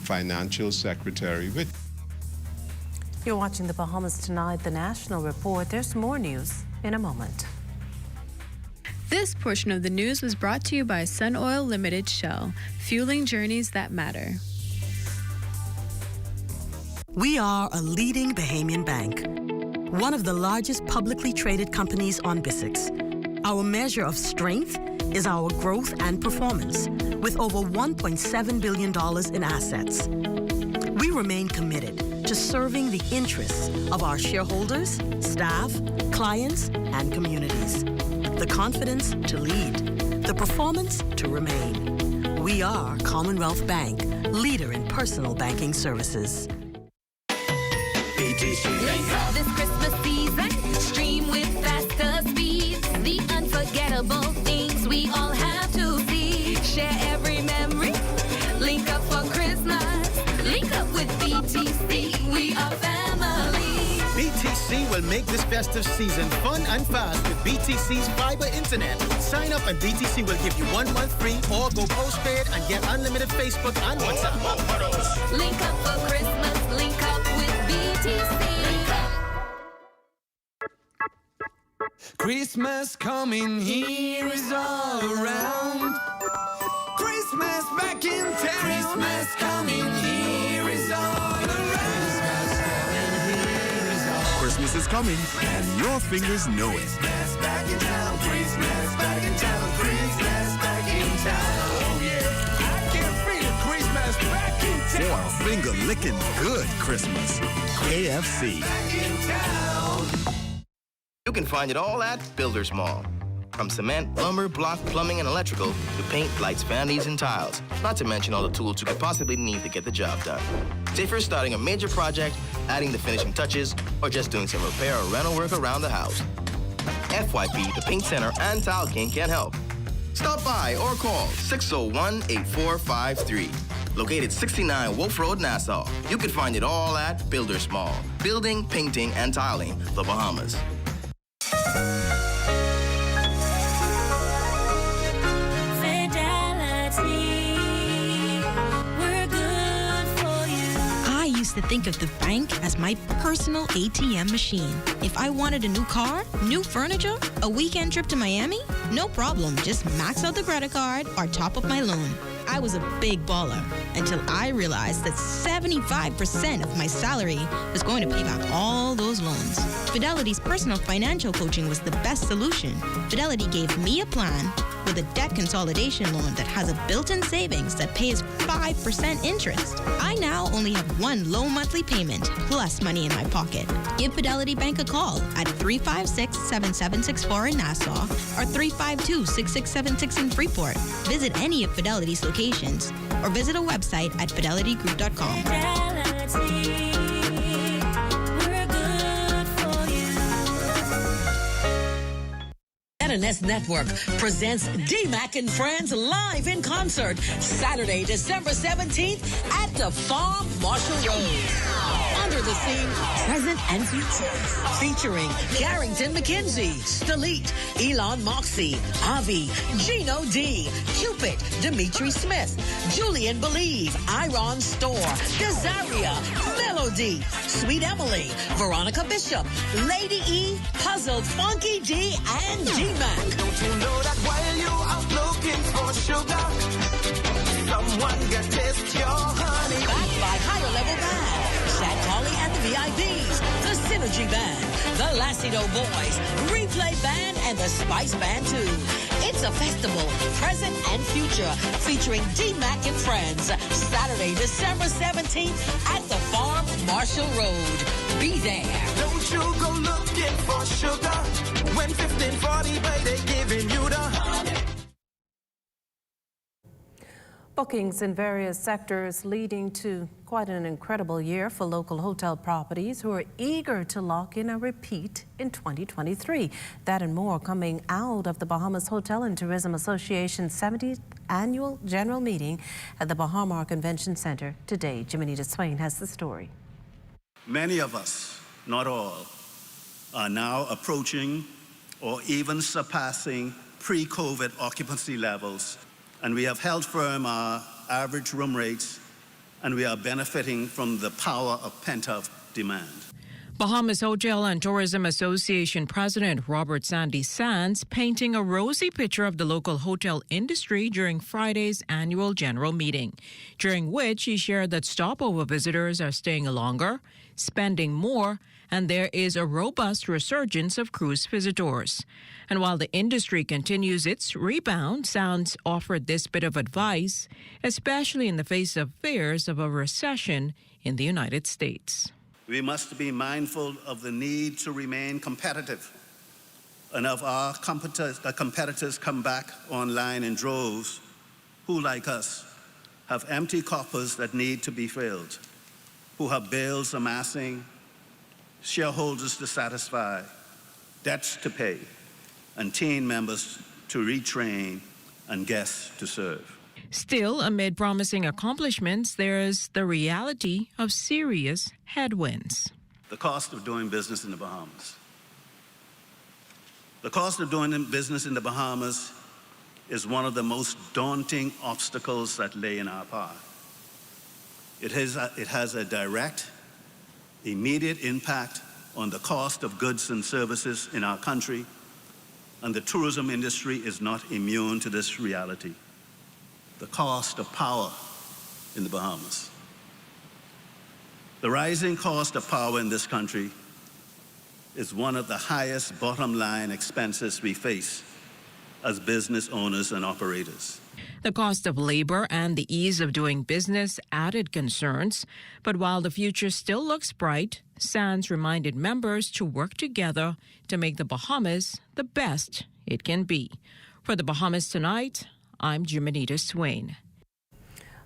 financial secretary. You're watching the Bahamas Tonight, the National Report. There's more news in a moment. This portion of the news was brought to you by Sun Oil Limited Shell, fueling journeys that matter. We are a leading Bahamian bank, one of the largest publicly traded companies on BISIX. Our measure of strength is our growth and performance, with over $1.7 billion in assets. We remain committed to serving the interests of our shareholders, staff, clients, and communities. The confidence to lead, the performance to remain. We are Commonwealth Bank, leader in personal banking services. This Christmas season, stream with faster speeds. The unforgettable things we all have to see. Share every memory. Link up for Christmas. Link up with BTC. We are family. BTC will make this festive season fun and fast with BTC's fiber internet. Sign up and BTC will give you 1 month free or go postpaid and get unlimited Facebook and WhatsApp. Link up for Christmas. Link up with BTC. Christmas coming here is all around. Christmas back in town. Christmas coming here is all around. Christmas is coming, and your fingers know it. Christmas back in town. Christmas back in town. Christmas back in town. Oh yeah, I can feel Christmas back in town. For a finger-licking good Christmas, KFC. Back in town. You can find it all at Builders Mall. From cement, lumber, block, plumbing, and electrical to paint, lights, vanities, and tiles. Not to mention all the tools you could possibly need to get the job done. Say if you're starting a major project, adding the finishing touches, or just doing some repair or rental work around the house. FYP, the Paint Center, and Tile King can help. Stop by or call 601-8453. Located 69 Wolf Road, Nassau. You can find it all at Builders Mall. Building, painting, and tiling, the Bahamas. I used to think of the bank as my personal ATM machine. If I wanted a new car, new furniture, a weekend trip to Miami, no problem. Just max out the credit card or top up my loan. I was a big baller until I realized that 75% of my salary was going to pay back all those loans. Fidelity's personal financial coaching was the best solution. Fidelity gave me a plan with a debt consolidation loan that has a built-in savings that pays 5% interest. I now only have one low monthly payment plus money in my pocket. Give Fidelity Bank a call at 356-7764 in Nassau or 352-6676 in Freeport. Visit any of Fidelity's locations or visit a website at fidelitygroup.com. ZNS Network presents D-Mac and Friends live in concert Saturday, December 17th at the Farm Marshall Road. Under the Sea, Present and Future, featuring Carrington McKenzie, Stalit, Elon Moxie, Avi, Gino D, Cupid, Dimitri Smith, Julian Believe, Iron Store, Desaria, Melody, Sweet Emily, Veronica Bishop, Lady E, Puzzled, Funky D, and D-Mac. Don't you know that while you out looking for sugar, someone can taste your honey? Backed by Higher Level Band, Shad Polly and the VIPs, the Synergy Band, the Lacido Boys, Replay Band, and the Spice Band too. It's a festival, present and future, featuring D-Mac and Friends, Saturday, December 17th at the Farm Marshall Road. Be there. Don't you go looking for sugar when 1540 by they giving you the honey. Bookings in various sectors leading to quite an incredible year for local hotel properties who are eager to lock in a repeat in 2023. That and more coming out of the Bahamas Hotel and Tourism Association's 70th annual general meeting at the Bahamar Convention Center today. Jiminita Swain has the story. Many of us, not all, are now approaching or even surpassing pre-COVID occupancy levels, and we have held firm our average room rates, and we are benefiting from the power of pent-up demand. Bahamas Hotel and Tourism Association President Robert Sandy Sands painting a rosy picture of the local hotel industry during Friday's annual general meeting, during which he shared that stopover visitors are staying longer, spending more, and there is a robust resurgence of cruise visitors. And while the industry continues its rebound, Sands offered this bit of advice, especially in the face of fears of a recession in the United States. We must be mindful of the need to remain competitive, and of our competitors come back online in droves who, like us, have empty coffers that need to be filled, who have bills amassing, shareholders to satisfy, debts to pay, and team members to retrain and guests to serve. Still, amid promising accomplishments, there is the reality of serious headwinds. The cost of doing business in the Bahamas. The cost of doing business in the Bahamas is one of the most daunting obstacles that lay in our path. It has a direct, immediate impact on the cost of goods and services in our country, and the tourism industry is not immune to this reality. The cost of power in the Bahamas. The rising cost of power in this country is one of the highest bottom line expenses we face as business owners and operators. The cost of labor and the ease of doing business added concerns, but while the future still looks bright, Sands reminded members to work together to make the Bahamas the best it can be. For the Bahamas Tonight, I'm Jimenita Swain.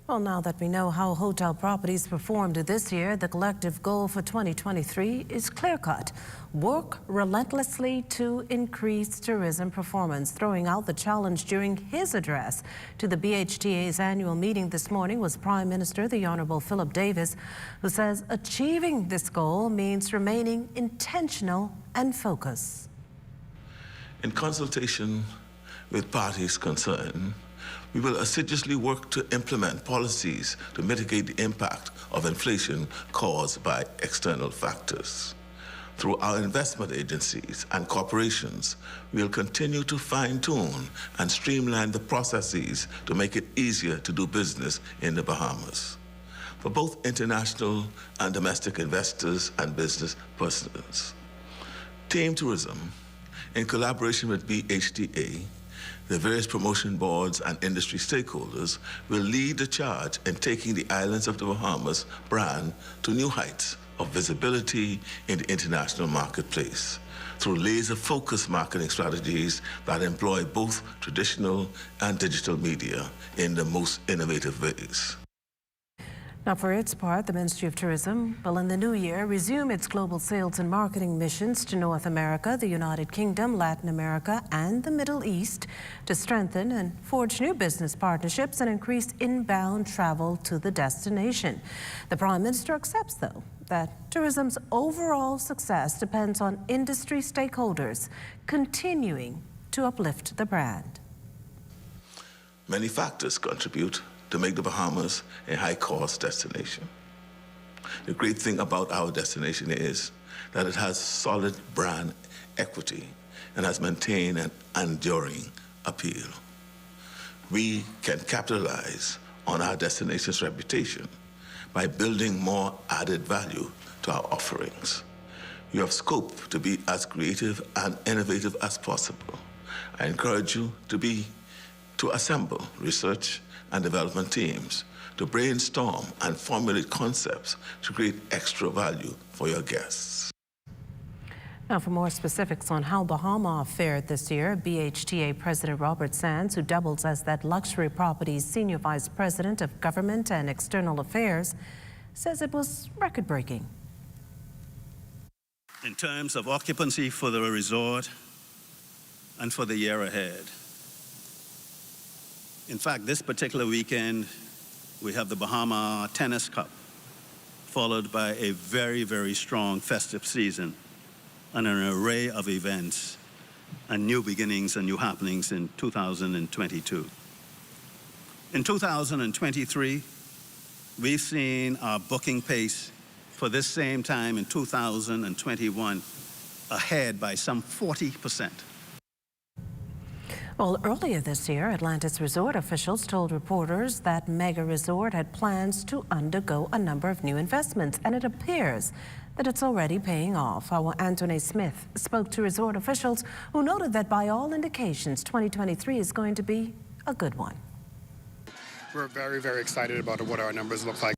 Well, now that we know how hotel properties performed this year, the collective goal for 2023 is clear-cut. Work relentlessly to increase tourism performance. Throwing out the challenge during his address to the BHTA's annual meeting this morning was Prime Minister, the Honorable Philip Davis, who says achieving this goal means remaining intentional and focused. In consultation with parties concerned, we will assiduously work to implement policies to mitigate the impact of inflation caused by external factors. Through our investment agencies and corporations, we will continue to fine-tune and streamline the processes to make it easier to do business in the Bahamas. For both international and domestic investors and business persons. Team Tourism, in collaboration with BHTA, the various promotion boards and industry stakeholders will lead the charge in taking the islands of the Bahamas brand to new heights of visibility in the international marketplace through laser-focused marketing strategies that employ both traditional and digital media in the most innovative ways. Now, for its part, the Ministry of Tourism will in the new year resume its global sales and marketing missions to North America, the United Kingdom, Latin America, and the Middle East to strengthen and forge new business partnerships and increase inbound travel to the destination. The Prime Minister accepts, though, that tourism's overall success depends on industry stakeholders continuing to uplift the brand. Many factors contribute to make the Bahamas a high-cost destination. The great thing about our destination is that it has solid brand equity and has maintained an enduring appeal. We can capitalize on our destination's reputation by building more added value to our offerings. You have scope to be as creative and innovative as possible. I encourage you to assemble research and development teams to brainstorm and formulate concepts to create extra value for your guests. Now, for more specifics on how Bahama fared this year, BHTA President Robert Sands, who doubles as that luxury property's Senior Vice President of Government and External Affairs, says it was record-breaking. In terms of occupancy for the resort and for the year ahead. In fact, this particular weekend, we have the Bahama Tennis Cup, followed by a very, very strong festive season and an array of events and new beginnings and new happenings in 2022. In 2023, we've seen our booking pace for this same time in 2021 ahead by some 40%. Well, earlier this year, Atlantis resort officials told reporters that Mega Resort had plans to undergo a number of new investments, and it appears that it's already paying off. Our Anthony Smith spoke to resort officials who noted that by all indications, 2023 is going to be a good one. We're very, very excited about what our numbers look like.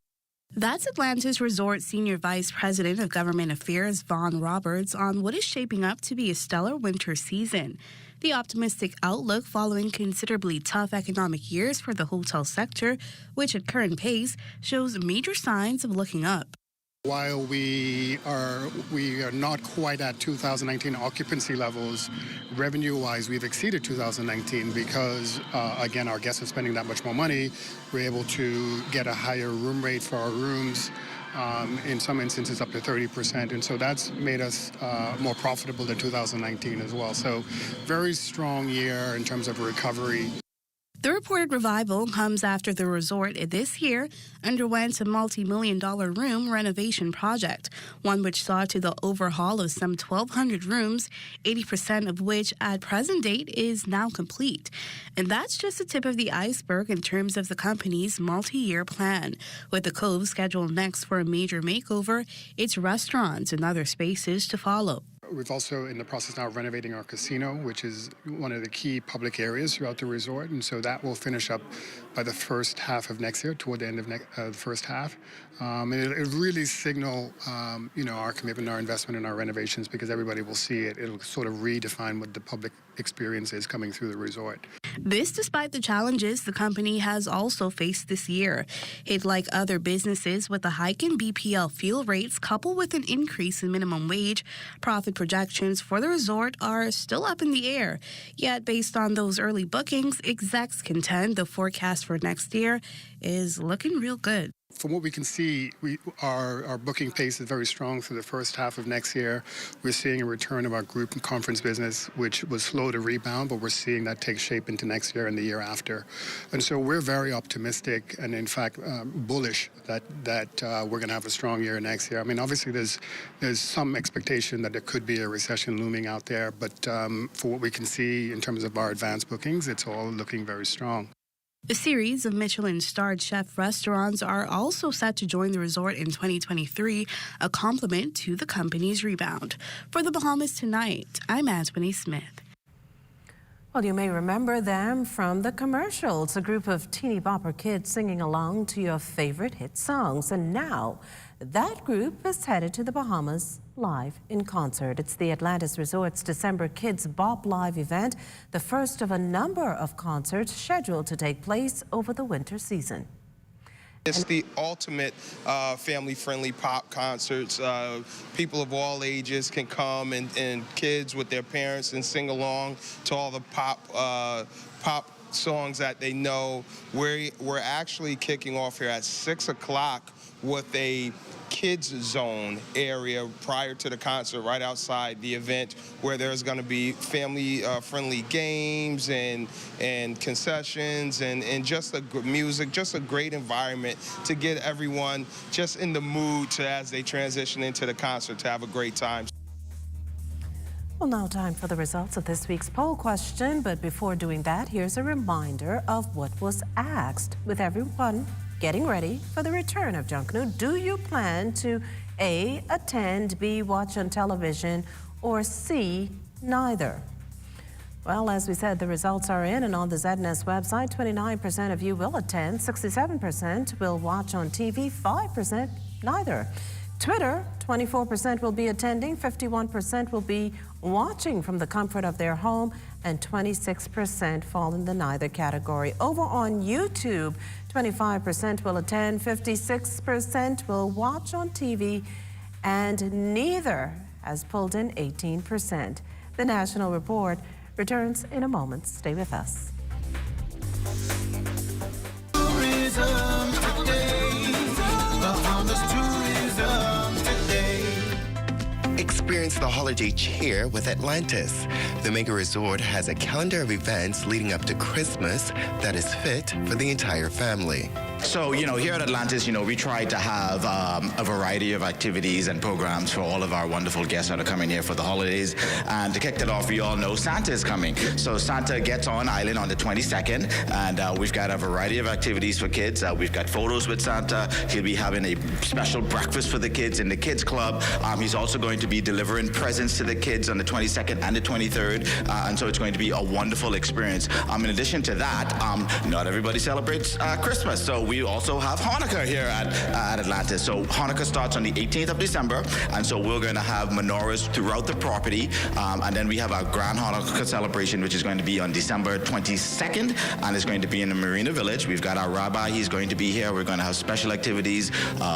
That's Atlantis Resort Senior Vice President of Government Affairs, Vaughn Roberts, on what is shaping up to be a stellar winter season. The optimistic outlook following considerably tough economic years for the hotel sector, which at current pace shows major signs of looking up. While we are not quite at 2019 occupancy levels, revenue-wise, we've exceeded 2019 because, again, our guests are spending that much more money. We're able to get a higher room rate for our rooms, in some instances up to 30%. And so that's made us more profitable than 2019 as well. So very strong year in terms of recovery. The reported revival comes after the resort this year underwent a multi-million-dollar room renovation project, one which saw to the overhaul of some 1,200 rooms, 80% of which at present date is now complete. And that's just the tip of the iceberg in terms of the company's multi-year plan, with the Cove scheduled next for a major makeover, its restaurants and other spaces to follow. we've also in the process now of renovating our casino, which is one of the key public areas throughout the resort, and so that will finish up by the first half of next year, toward the end of the first half. And it'll really signal, our commitment, our investment in our renovations, because everybody will see it. It'll sort of redefine what the public experience is coming through the resort. This despite the challenges the company has also faced this year. Hit like other businesses with a hike in BPL fuel rates coupled with an increase in minimum wage, profit projections for the resort are still up in the air. Yet based on those early bookings, execs contend the forecast for next year is looking real good. From what we can see, our booking pace is very strong through the first half of next year. We're seeing a return of our group and conference business, which was slow to rebound, but we're seeing that take shape into next year and the year after. And so we're very optimistic and, in fact, bullish that we're going to have a strong year next year. I mean, obviously, there's some expectation that there could be a recession looming out there, but for what we can see in terms of our advanced bookings, it's all looking very strong. A series of Michelin-starred chef restaurants are also set to join the resort in 2023, a complement to the company's rebound. For the Bahamas Tonight, I'm Anthony Smith. Well, you may remember them from the commercials, a group of teeny bopper kids singing along to your favorite hit songs. And now that group is headed to the Bahamas live in concert. It's the Atlantis Resort's December Kids Bop Live event, the first of a number of concerts scheduled to take place over the winter season. It's the ultimate family-friendly pop concerts. People of all ages can come, and kids with their parents, and sing along to all the pop songs that they know. We're actually kicking off here at 6 o'clock with a kids zone area prior to the concert, right outside the event, where there's going to be family-friendly games and concessions and just music, just a great environment to get everyone just in the mood to, as they transition into the concert, to have a great time. Well, now time for the results of this week's poll question, but before doing that, here's a reminder of what was asked. With everyone getting ready for the return of Junkanoo, do you plan to A, attend, B, watch on television, or C, neither? Well, as we said, the results are in and on the ZNS website. 29% of you will attend, 67% will watch on TV, 5% neither. Twitter, 24% will be attending, 51% will be watching from the comfort of their home, and 26% fall in the neither category. Over on YouTube, 25% will attend, 56% will watch on TV, and neither has pulled in 18%. The National Report returns in a moment. Stay with us. Tourism today. Bahamas tourism today. Experience the holiday cheer with Atlantis. The mega resort has a calendar of events leading up to Christmas that is fit for the entire family. So, here at Atlantis, we try to have a variety of activities and programs for all of our wonderful guests that are coming here for the holidays. And to kick that off, we all know Santa is coming. So Santa gets on island on the 22nd, and we've got a variety of activities for kids. We've got photos with Santa. He'll be having a special breakfast for the kids in the kids club. He's also going to be delivering presents to the kids on the 22nd and the 23rd, and so it's going to be a wonderful experience. In addition to that, not everybody celebrates Christmas, so we also have Hanukkah here at Atlantis. So Hanukkah starts on the 18th of December, and so we're going to have menorahs throughout the property, and then we have our grand Hanukkah celebration, which is going to be on December 22nd, and it's going to be in the Marina Village. We've got our rabbi, he's going to be here. We're going to have special activities,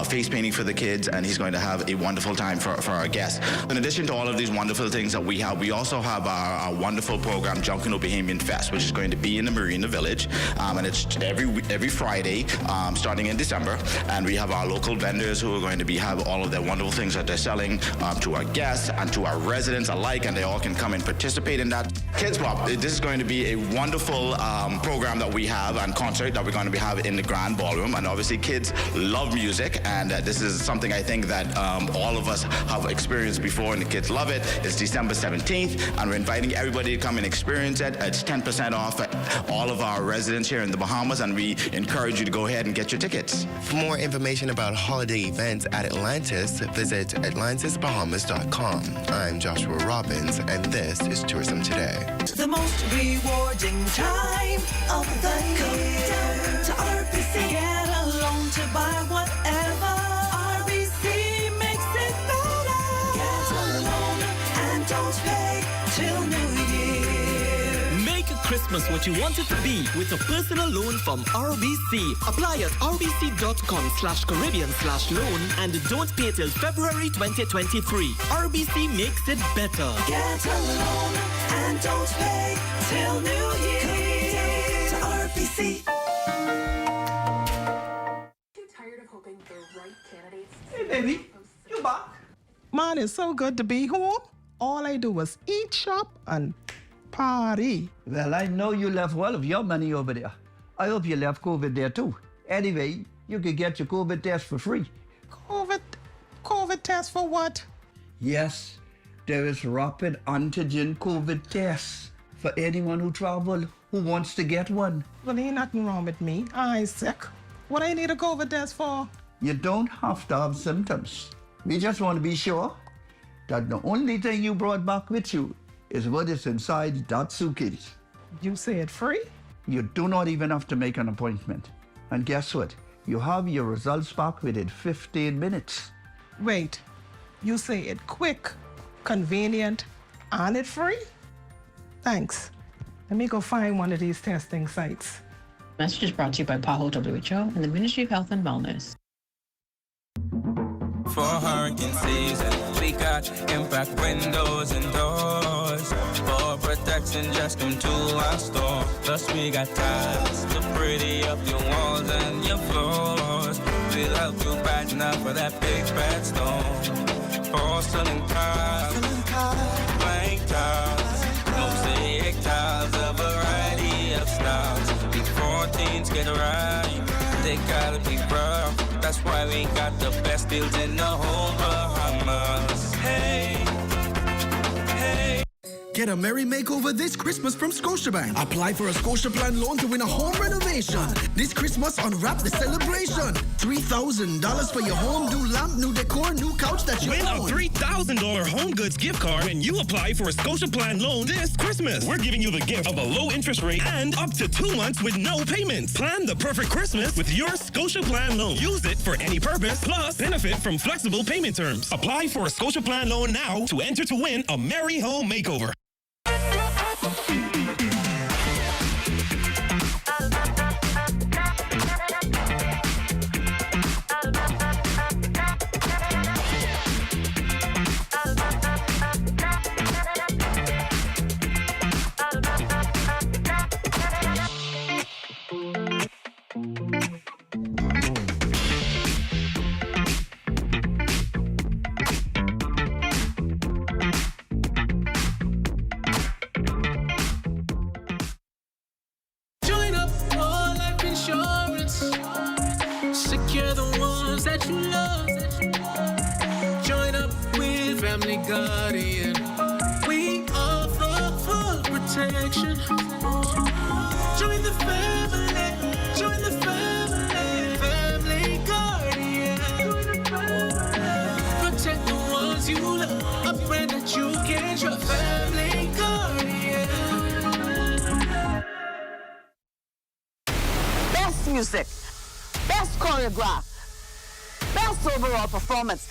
face painting for the kids, and he's going to have a wonderful time for our guests. In addition to all of these wonderful things that we also have our wonderful program, Junkanoo Bahamian Fest, which is going to be in the Marina Village, and it's every Friday, starting in December, and we have our local vendors who are going to have all of their wonderful things that they're selling to our guests and to our residents alike, and they all can come and participate in that. Kids Pop, this is going to be a wonderful program that we have and concert that we're going to be having in the Grand Ballroom, and obviously kids love music, and this is something I think that all of us have experienced before, and the kids love it. It's December 17th, and we're inviting everybody to come and experience it. It's 10% off for all of our residents here in the Bahamas, and we encourage you to go ahead and get your tickets. For more information about holiday events at Atlantis, visit atlantisbahamas.com. I'm Joshua Robbins, and this is Tourism Today. The most rewarding time of the year. To RBC, get a loan to buy whatever. RBC makes it better. Get a loan and don't pay till New Year. Make Christmas what you want it to be with a personal loan from RBC. Apply at rbc.com/Caribbean/loan and don't pay till February 2023. RBC makes it better. Get a loan and don't pay till New Year. To RBC. Hey, baby, you back? Man, it's so good to be home. All I do was eat, shop, and party. Well, I know you left well of your money over there. I hope you left COVID there too. Anyway, you could get your COVID test for free. COVID test for what? Yes, there is rapid antigen COVID tests for anyone who travel who wants to get one. Well, ain't nothing wrong with me. I ain't sick. What I need a COVID test for? You don't have to have symptoms. We just want to be sure that the only thing you brought back with you is what is inside that suitcase. You say it free? You do not even have to make an appointment. And guess what? You have your results back within 15 minutes. Wait, you say it quick, convenient, and it free? Thanks. Let me go find one of these testing sites. Message is brought to you by PAHO WHO and the Ministry of Health and Wellness. For hurricane season, we got impact windows and doors. For protection, just come to our store. Plus we got tiles to pretty up your walls and your floors. We'll help you brighten up for that big bad storm. Porcelain tiles, blank tiles, mosaic tiles, a variety of styles. Before teens get right, they gotta be rough. That's why we got the best deals in the whole Bahamas. Hey, hey. Get a merry makeover this Christmas from Scotiabank. Apply for a Scotia Plan loan to win a home renovation. This Christmas, unwrap the celebration. $3,000 for your home, new lamp, new decor, new couch that you Win own. a $3,000 home goods gift card when you apply for a Scotia Plan loan this Christmas. We're giving you the gift of a low interest rate and up to 2 months with no payments. Plan the perfect Christmas with your Scotia Plan loan. Use it for any purpose, plus benefit from flexible payment terms. Apply for a Scotia Plan loan now to enter to win a merry home makeover. Secure the ones that you love. Join up with Family Guardian. We offer full protection. Join the family. Join the family. Family Guardian. Protect the ones you love. A brand that you can trust. Family Guardian. Best music. Best choreograph, best overall performance,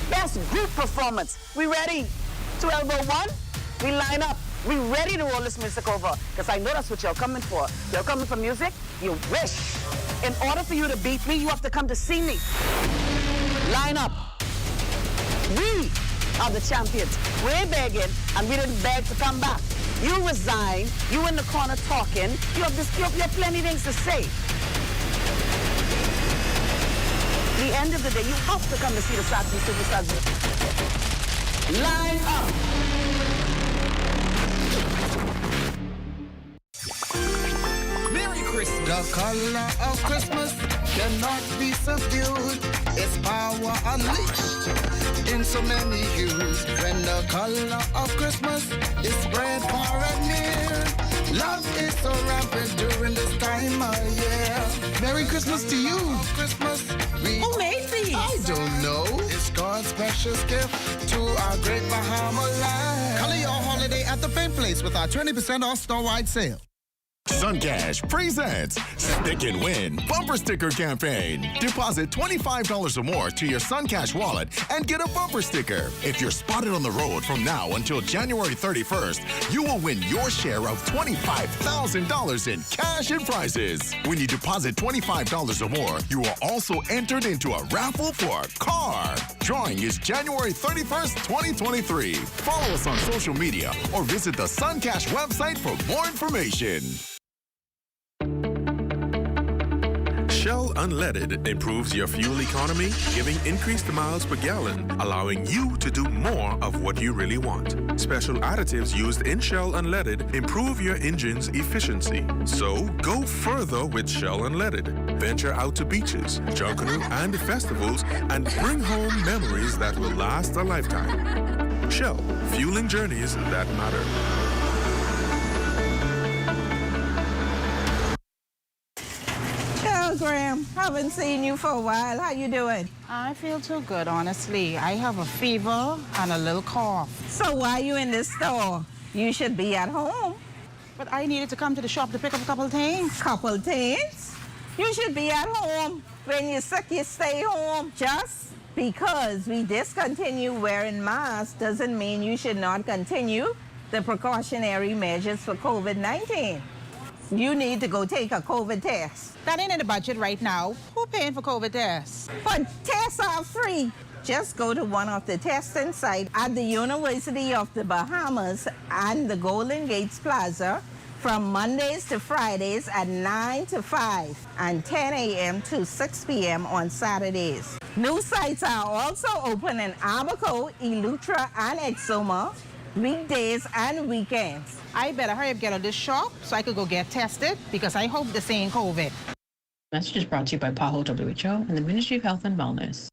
best group performance. We ready? 1201, we line up. We ready to roll this music over. Because I know that's what you're coming for. You're coming for music? You wish. In order for you to beat me, you have to come to see me. Line up. We are the champions. We're begging, and we didn't beg to come back. You resign, you in the corner talking, you have plenty things to say. The end of the day, you have to come to see the Saxon Superstars. Line up. Merry Christmas. The color of Christmas cannot be subdued. Its power unleashed in so many hues. When the color of Christmas is spread far and near, Love is so rampant during this time of year. Merry Christmas to you. Christmas. Who made these? I don't know. It's God's precious gift to our great Bahama land. Color your holiday at the Paint Place with our 20% off store-wide sale. Suncash presents Stick and Win Bumper Sticker Campaign. Deposit $25 or more to your Suncash wallet and get a bumper sticker. If you're spotted on the road from now until January 31st, you will win your share of $25,000 in cash and prizes. When you deposit $25 or more, you are also entered into a raffle for a car. Drawing is January 31st, 2023. Follow us on social media or visit the Suncash website for more information. Shell Unleaded improves your fuel economy, giving increased miles per gallon, allowing you to do more of what you really want. Special additives used in Shell Unleaded improve your engine's efficiency. So go further with Shell Unleaded. Venture out to beaches, Junkanoo, and festivals and bring home memories that will last a lifetime. Shell, fueling journeys that matter. Graham, haven't seen you for a while. How you doing? I feel too good, honestly. I have a fever and a little cough. So why are you in the store? You should be at home. But I needed to come to the shop to pick up a couple things. Couple things? You should be at home. When you're sick, you stay home. Just because we discontinue wearing masks doesn't mean you should not continue the precautionary measures for COVID-19. You need to go take a COVID test. That ain't in the budget right now. Who paying for COVID tests? But tests are free. Just go to one of the testing sites at the University of the Bahamas and the Golden Gates Plaza from Mondays to Fridays at 9 to 5 and 10 a.m. to 6 p.m. on Saturdays. New sites are also open in Abaco, Eleuthera, and Exuma, weekdays and weekends. I better hurry up get on this shop so I could go get tested because I hope this ain't COVID. Message is brought to you by PAHO WHO and the Ministry of Health and Wellness.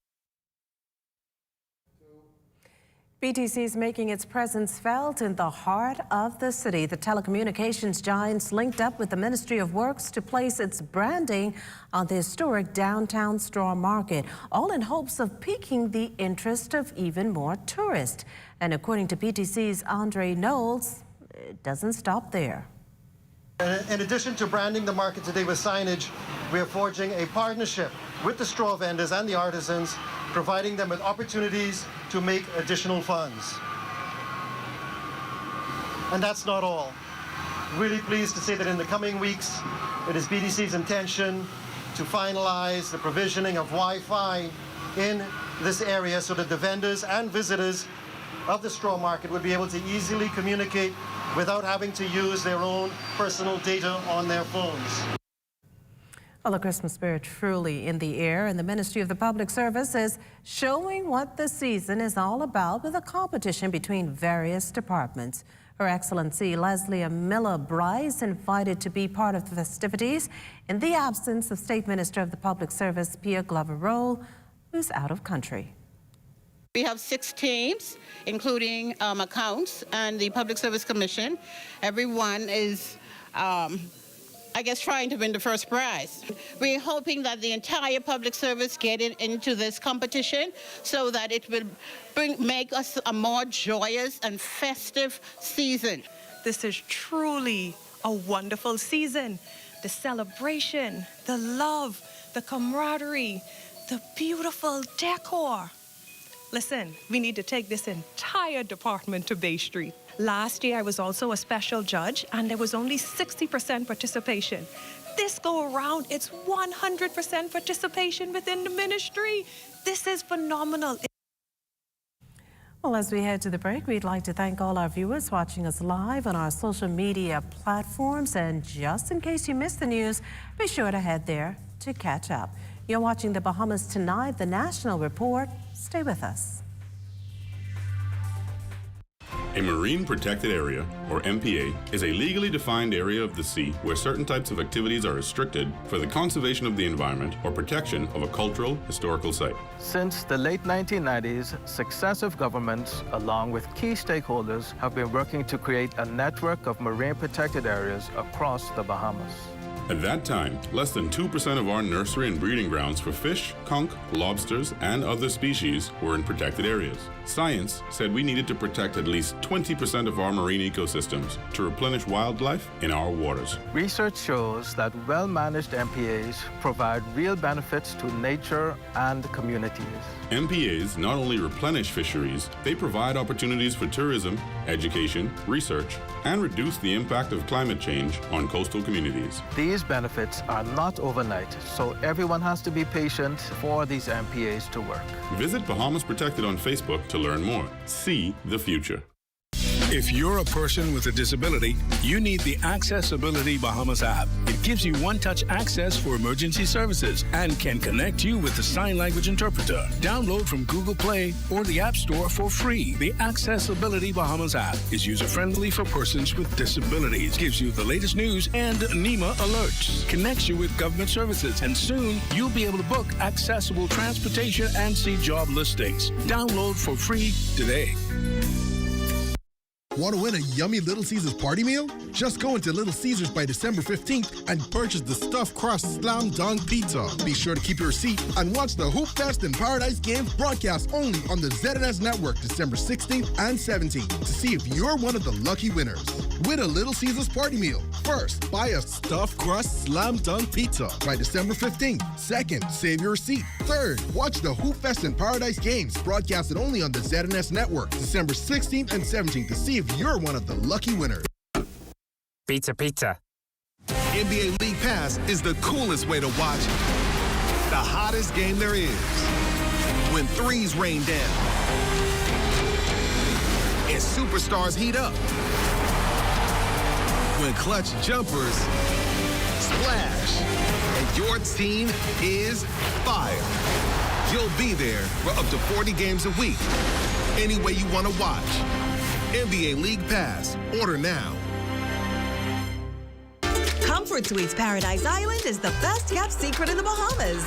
BTC is making its presence felt in the heart of the city. The telecommunications giants linked up with the Ministry of Works to place its branding on the historic downtown straw market, all in hopes of piquing the interest of even more tourists. And according to BTC's Andre Knowles, it doesn't stop there. In addition to branding the market today with signage, we are forging a partnership with the straw vendors and the artisans, providing them with opportunities to make additional funds. And that's not all. Really pleased to say that in the coming weeks, it is BDC's intention to finalize the provisioning of Wi-Fi in this area so that the vendors and visitors of the straw market would be able to easily communicate without having to use their own personal data on their phones. Well, the Christmas spirit truly in the air, and the Ministry of the Public Service is showing what the season is all about with a competition between various departments. Her Excellency Leslie Miller Bryce invited to be part of the festivities in the absence of State Minister of the Public Service Pierre Glover-Roll, who's out of country. We have 6 teams, including accounts and the Public Service Commission. Everyone is, I guess, trying to win the first prize. We're hoping that the entire public service get into this competition so that it will make us a more joyous and festive season. This is truly a wonderful season. The celebration, the love, the camaraderie, the beautiful decor. Listen, we need to take this entire department to Bay Street. Last year, I was also a special judge, and there was only 60% participation. This go around, it's 100% participation within the ministry. This is phenomenal. Well, as we head to the break, we'd like to thank all our viewers watching us live on our social media platforms. And just in case you missed the news, be sure to head there to catch up. You're watching the Bahamas Tonight, the National Report. Stay with us. A marine protected area, or MPA, is a legally defined area of the sea where certain types of activities are restricted for the conservation of the environment or protection of a cultural, historical site. Since the late 1990s, successive governments, along with key stakeholders, have been working to create a network of marine protected areas across the Bahamas. At that time, less than 2% of our nursery and breeding grounds for fish, conch, lobsters, and other species were in protected areas. Science said we needed to protect at least 20% of our marine ecosystems to replenish wildlife in our waters. Research shows that well-managed MPAs provide real benefits to nature and communities. MPAs not only replenish fisheries, they provide opportunities for tourism, education, research, and reduce the impact of climate change on coastal communities. These benefits are not overnight, so everyone has to be patient for these MPAs to work. Visit Bahamas Protected on Facebook to learn more. See the future. If you're a person with a disability, you need the Accessibility Bahamas app. It gives you one-touch access for emergency services and can connect you with the sign language interpreter. Download from Google Play or the App Store for free. The Accessibility Bahamas app is user-friendly for persons with disabilities, gives you the latest news and NEMA alerts, connects you with government services, and soon you'll be able to book accessible transportation and see job listings. Download for free today. Want to win a yummy Little Caesars party meal? Just go into Little Caesars by December 15th and purchase the stuffed crust slam dunk pizza. Be sure to keep your receipt and watch the Hoop Fest and Paradise Games broadcast only on the ZNS Network December 16th and 17th to see if you're one of the lucky winners. Win a Little Caesars party meal. First, buy a stuffed crust slam dunk pizza by December 15th. Second, save your receipt. Third, watch the Hoop Fest and Paradise Games broadcasted only on the ZNS Network December 16th and 17th to see if you're one of the lucky winners. Pizza, pizza. NBA League Pass is the coolest way to watch the hottest game there is. When threes rain down and superstars heat up. When clutch jumpers splash and your team is fire. You'll be there for up to 40 games a week. Any way you want to watch. NBA League Pass. Order now. Comfort Suites Paradise Island is the best-kept secret in the Bahamas.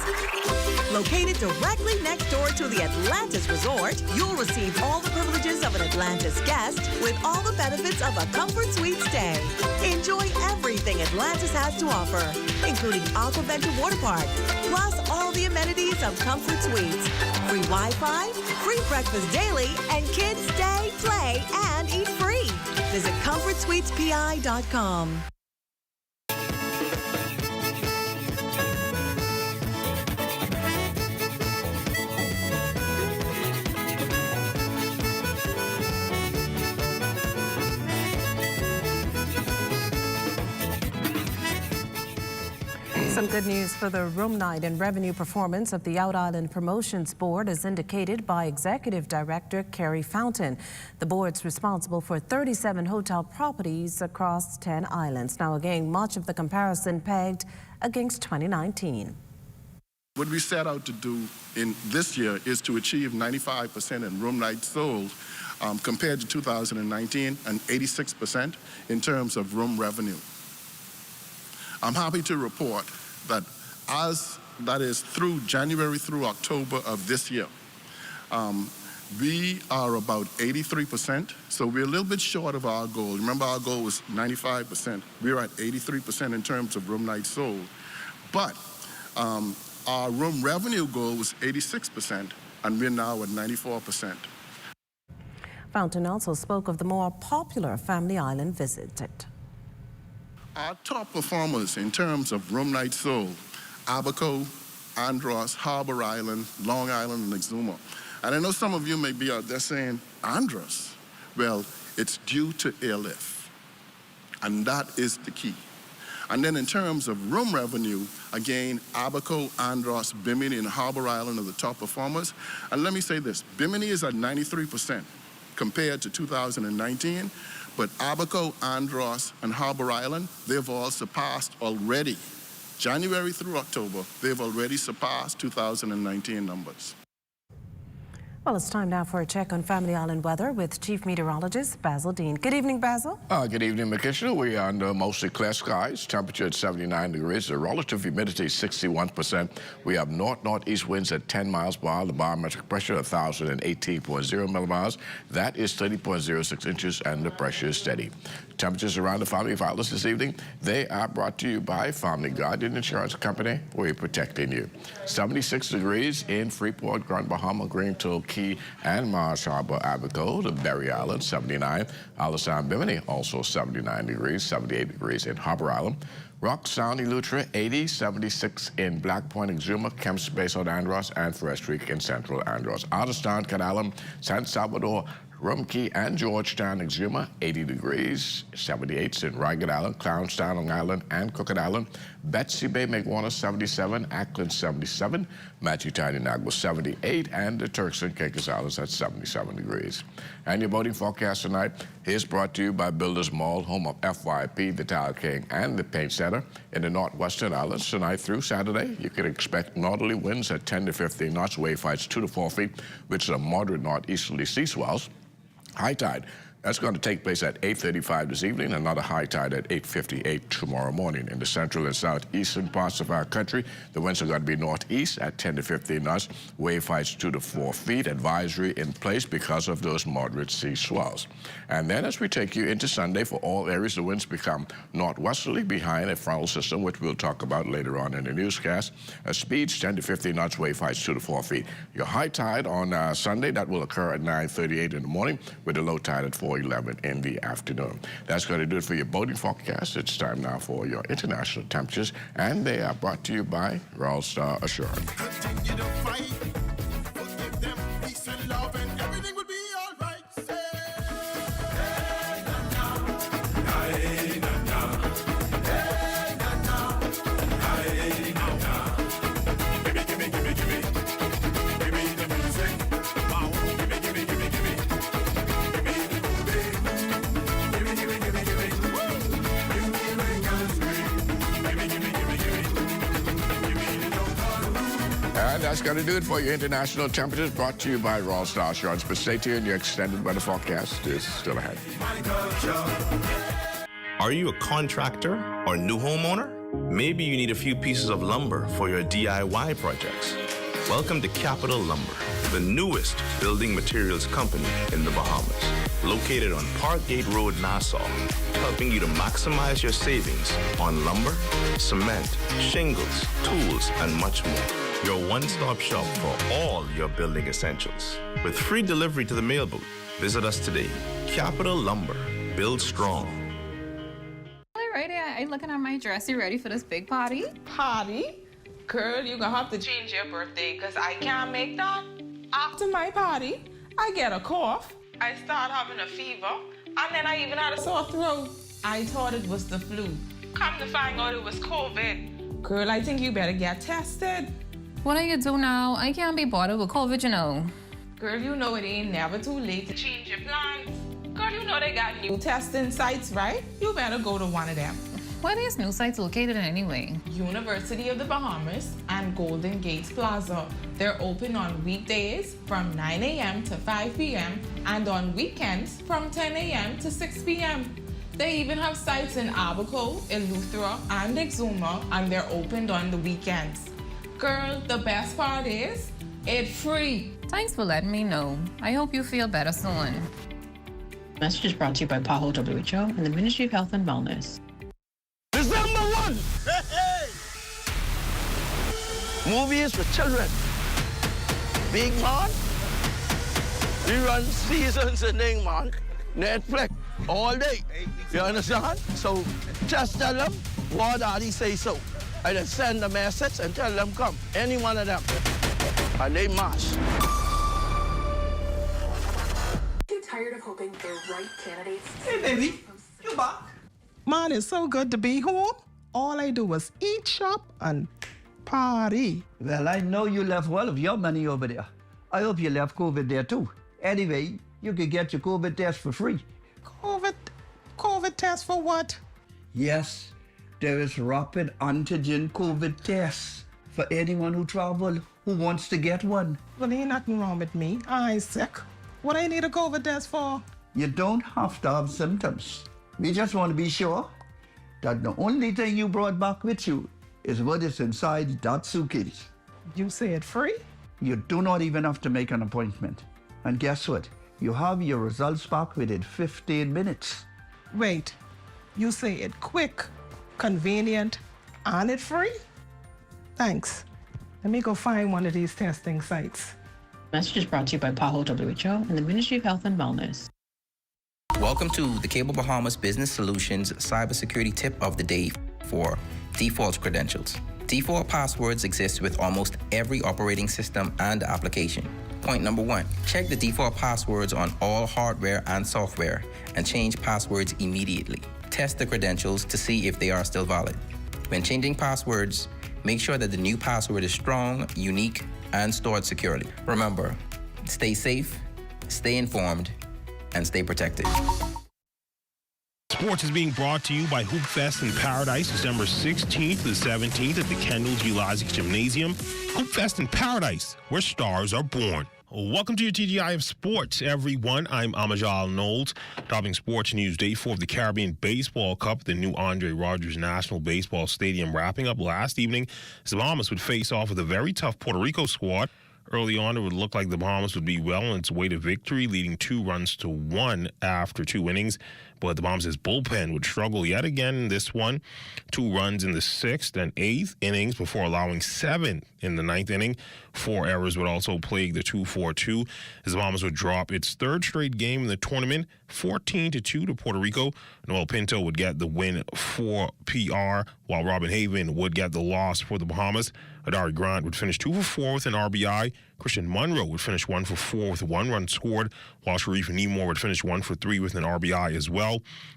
Located directly next door to the Atlantis Resort, you'll receive all the privileges of an Atlantis guest with all the benefits of a Comfort Suite stay. Enjoy everything Atlantis has to offer, including Aquaventure Water Park, plus all the amenities of Comfort Suites. Free Wi-Fi, free breakfast daily, and kids stay, play, and eat free. Visit ComfortSuitesPI.com. Some good news for the room night and revenue performance of the Out Island Promotions Board, as indicated by Executive Director Carrie Fountain. The board's responsible for 37 hotel properties across 10 islands. Now again, much of the comparison pegged against 2019. What we set out to do in this year is to achieve 95% in room nights sold compared to 2019 and 86% in terms of room revenue. I'm happy to report that that is through January through October of this year, we are about 83%, so we're a little bit short of our goal. Remember, our goal was 95%. We're at 83% in terms of room nights sold. But our room revenue goal was 86%, and we're now at 94%. Fountain also spoke of the more popular family island visited. Our top performers in terms of room nights sold, Abaco, Andros, Harbor Island, Long Island, and Exuma. And I know some of you may be out there saying, Andros? Well, it's due to airlift, and that is the key. And then in terms of room revenue, again, Abaco, Andros, Bimini, and Harbor Island are the top performers. And let me say this, Bimini is at 93% compared to 2019, but Abaco, Andros, and Harbor Island, they've all surpassed already. January through October, they've already surpassed 2019 numbers. Well, it's time now for a check on Family Island weather with Chief Meteorologist Basil Dean. Good evening, Basil. Good evening, McKishna. We are under mostly clear skies. Temperature at 79 degrees. The relative humidity 61%. We have north-northeast winds at 10 miles per hour. The barometric pressure 1,018.0 millibars. That is 30.06 inches, and the pressure is steady. Temperatures around the Family of Outlets this evening, they are brought to you by Family Guardian Insurance Company. We're protecting you. 76 degrees in Freeport, Grand Bahama, Greentown, Key, and Marsh Harbor, Abaco, the Berry Island, 79. Alisson, Bimini, also 79 degrees, 78 degrees in Harbor Island. Rock Sound, Eleuthera, 80, 76 in Black Point, Exuma, Kemps Bay, South Andros, and Forest Creek in Central Andros. Otterstown, Canalum, San Salvador, Rumkey, and Georgetown, Exuma, 80 degrees, 78 in Ragged Island, Clownstown, Long Island, and Cooked Island. Betsy Bay, McWarner, 77, Ackland, 77, Matthew Nagua, 78, and the Turks and Caicos Islands at 77 degrees. And your boating forecast tonight is brought to you by Builders Mall, home of FYP, the Tile King, and the Paint Center in the Northwestern Islands. Tonight through Saturday, you can expect northerly winds at 10 to 15 knots, wave heights 2 to 4 feet, which are moderate northeasterly sea swells. High tide, that's going to take place at 8:35 this evening, another high tide at 8:58 tomorrow morning. In the central and southeastern parts of our country, the winds are going to be northeast at 10 to 15 knots, wave heights 2 to 4 feet, advisory in place because of those moderate sea swells. And then as we take you into Sunday, for all areas, the winds become northwesterly behind a frontal system, which we'll talk about later on in the newscast. Speeds 10 to 15 knots, wave heights 2 to 4 feet. Your high tide on Sunday, that will occur at 9:38 in the morning, with a low tide at 4:11 in the afternoon. That's going to do it for your boating forecast. It's time now for your international temperatures, and they are brought to you by Royal Star Assurance. Continue to fight, forgive them, peace and love, and everything will be all right. Say, hey, na, na. Hey, na, na. Hey, na, na. Hey, na, na. Gimme, gimme, gimme, gimme. Give me the music. Wow. Gimme, gimme, gimme, gimme. Give me the movie. Gimme, gimme, gimme, gimme. Give me the reggae scream. Gimme, gimme, gimme, gimme. Give me the don't. And that's going to do it for your international temperatures, brought to you by Royal Star Assurance. But stay tuned, your extended weather forecast is still ahead. Are you a contractor or new homeowner? Maybe you need a few pieces of lumber for your DIY projects. Welcome to Capital Lumber, the newest building materials company in the Bahamas. Located on Parkgate Road, Nassau, helping you to maximize your savings on lumber, cement, shingles, tools, and much more. Your one-stop shop for all your building essentials. With free delivery to the mail booth, visit us today. Capital Lumber, build strong. Alrighty, I looking at my dress. You ready for this big party? Party? Girl, you're gonna have to change your birthday because I can't make that. After my party, I get a cough, I start having a fever, and then I even had a sore throat. I thought it was the flu. Come to find out it was COVID. Girl, I think you better get tested. What do you do now? I can't be bothered with COVID, you know. Girl, you know it ain't never too late to change your plans. Girl, you know they got new testing sites, right? You better go to one of them. Where are these new sites located anyway? University of the Bahamas and Golden Gates Plaza. They're open on weekdays from 9 a.m. to 5 p.m. and on weekends from 10 a.m. to 6 p.m. They even have sites in Abaco, Eleuthera, and Exuma, and they're opened on the weekends. Girl, the best part is, it's free. Thanks for letting me know. I hope you feel better soon. Message is brought to you by Paho WHO and the Ministry of Health and Wellness. December 1! Hey, hey. Movies for children. Big man. We run seasons and thing, man. Netflix, all day. You understand? So just tell them what daddy say so. I just send a message and tell them come. Any one of them. And they must. Get tired of hoping the right candidates. Hey, baby. You back? Man, it's so good to be home. All I do is eat, shop, and party. Well, I know you left well of your money over there. I hope you left COVID there too. Anyway, you could get your COVID test for free. COVID test for what? Yes, there is rapid antigen COVID tests for anyone who travel who wants to get one. Well, ain't nothing wrong with me. I ain't sick. What I need a COVID test for? You don't have to have symptoms. We just want to be sure that the only thing you brought back with you is what is inside that suitcase. You say it free? You do not even have to make an appointment. And guess what? You have your results back within 15 minutes. Wait, you say it quick, convenient, and it free? Thanks. Let me go find one of these testing sites. Message is brought to you by PAHO WHO and the Ministry of Health and Wellness. Welcome to the Cable Bahamas Business Solutions Cybersecurity Tip of the Day for default credentials. Default passwords exist with almost every operating system and application. Point number 1, check the default passwords on all hardware and software and change passwords immediately. Test the credentials to see if they are still valid. When changing passwords, make sure that the new password is strong, unique, and stored securely. Remember, stay safe, stay informed, and stay protected. Sports is being brought to you by Hoop Fest in Paradise, December 16th to the 17th at the Kendall G. Lozic Gymnasium. Hoop Fest in Paradise, where stars are born. Welcome to your TGI of Sports, everyone. I'm Amajal Knowles. Topping sports news, day 4 of the Caribbean Baseball Cup, the new Andre Rogers National Baseball Stadium wrapping up last evening. The Bahamas would face off with a very tough Puerto Rico squad. Early on, it would look like the Bahamas would be well on its way to victory, leading 2-1 after 2 innings. But the Bahamas' bullpen would struggle yet again in this one. 2 runs in the 6th and 8th innings before allowing 7 in the 9th inning. 4 errors would also plague the 2-4-2 as the Bahamas would drop its 3rd straight game in the tournament, 14-2 to Puerto Rico. Noel Pinto would get the win for PR, while Robin Haven would get the loss for the Bahamas. Adari Grant would finish 2 for 4 with an RBI. Christian Munro would finish 1 for 4 with 1 run scored, while Sharif Nemore would finish 1 for 3 with an RBI as well.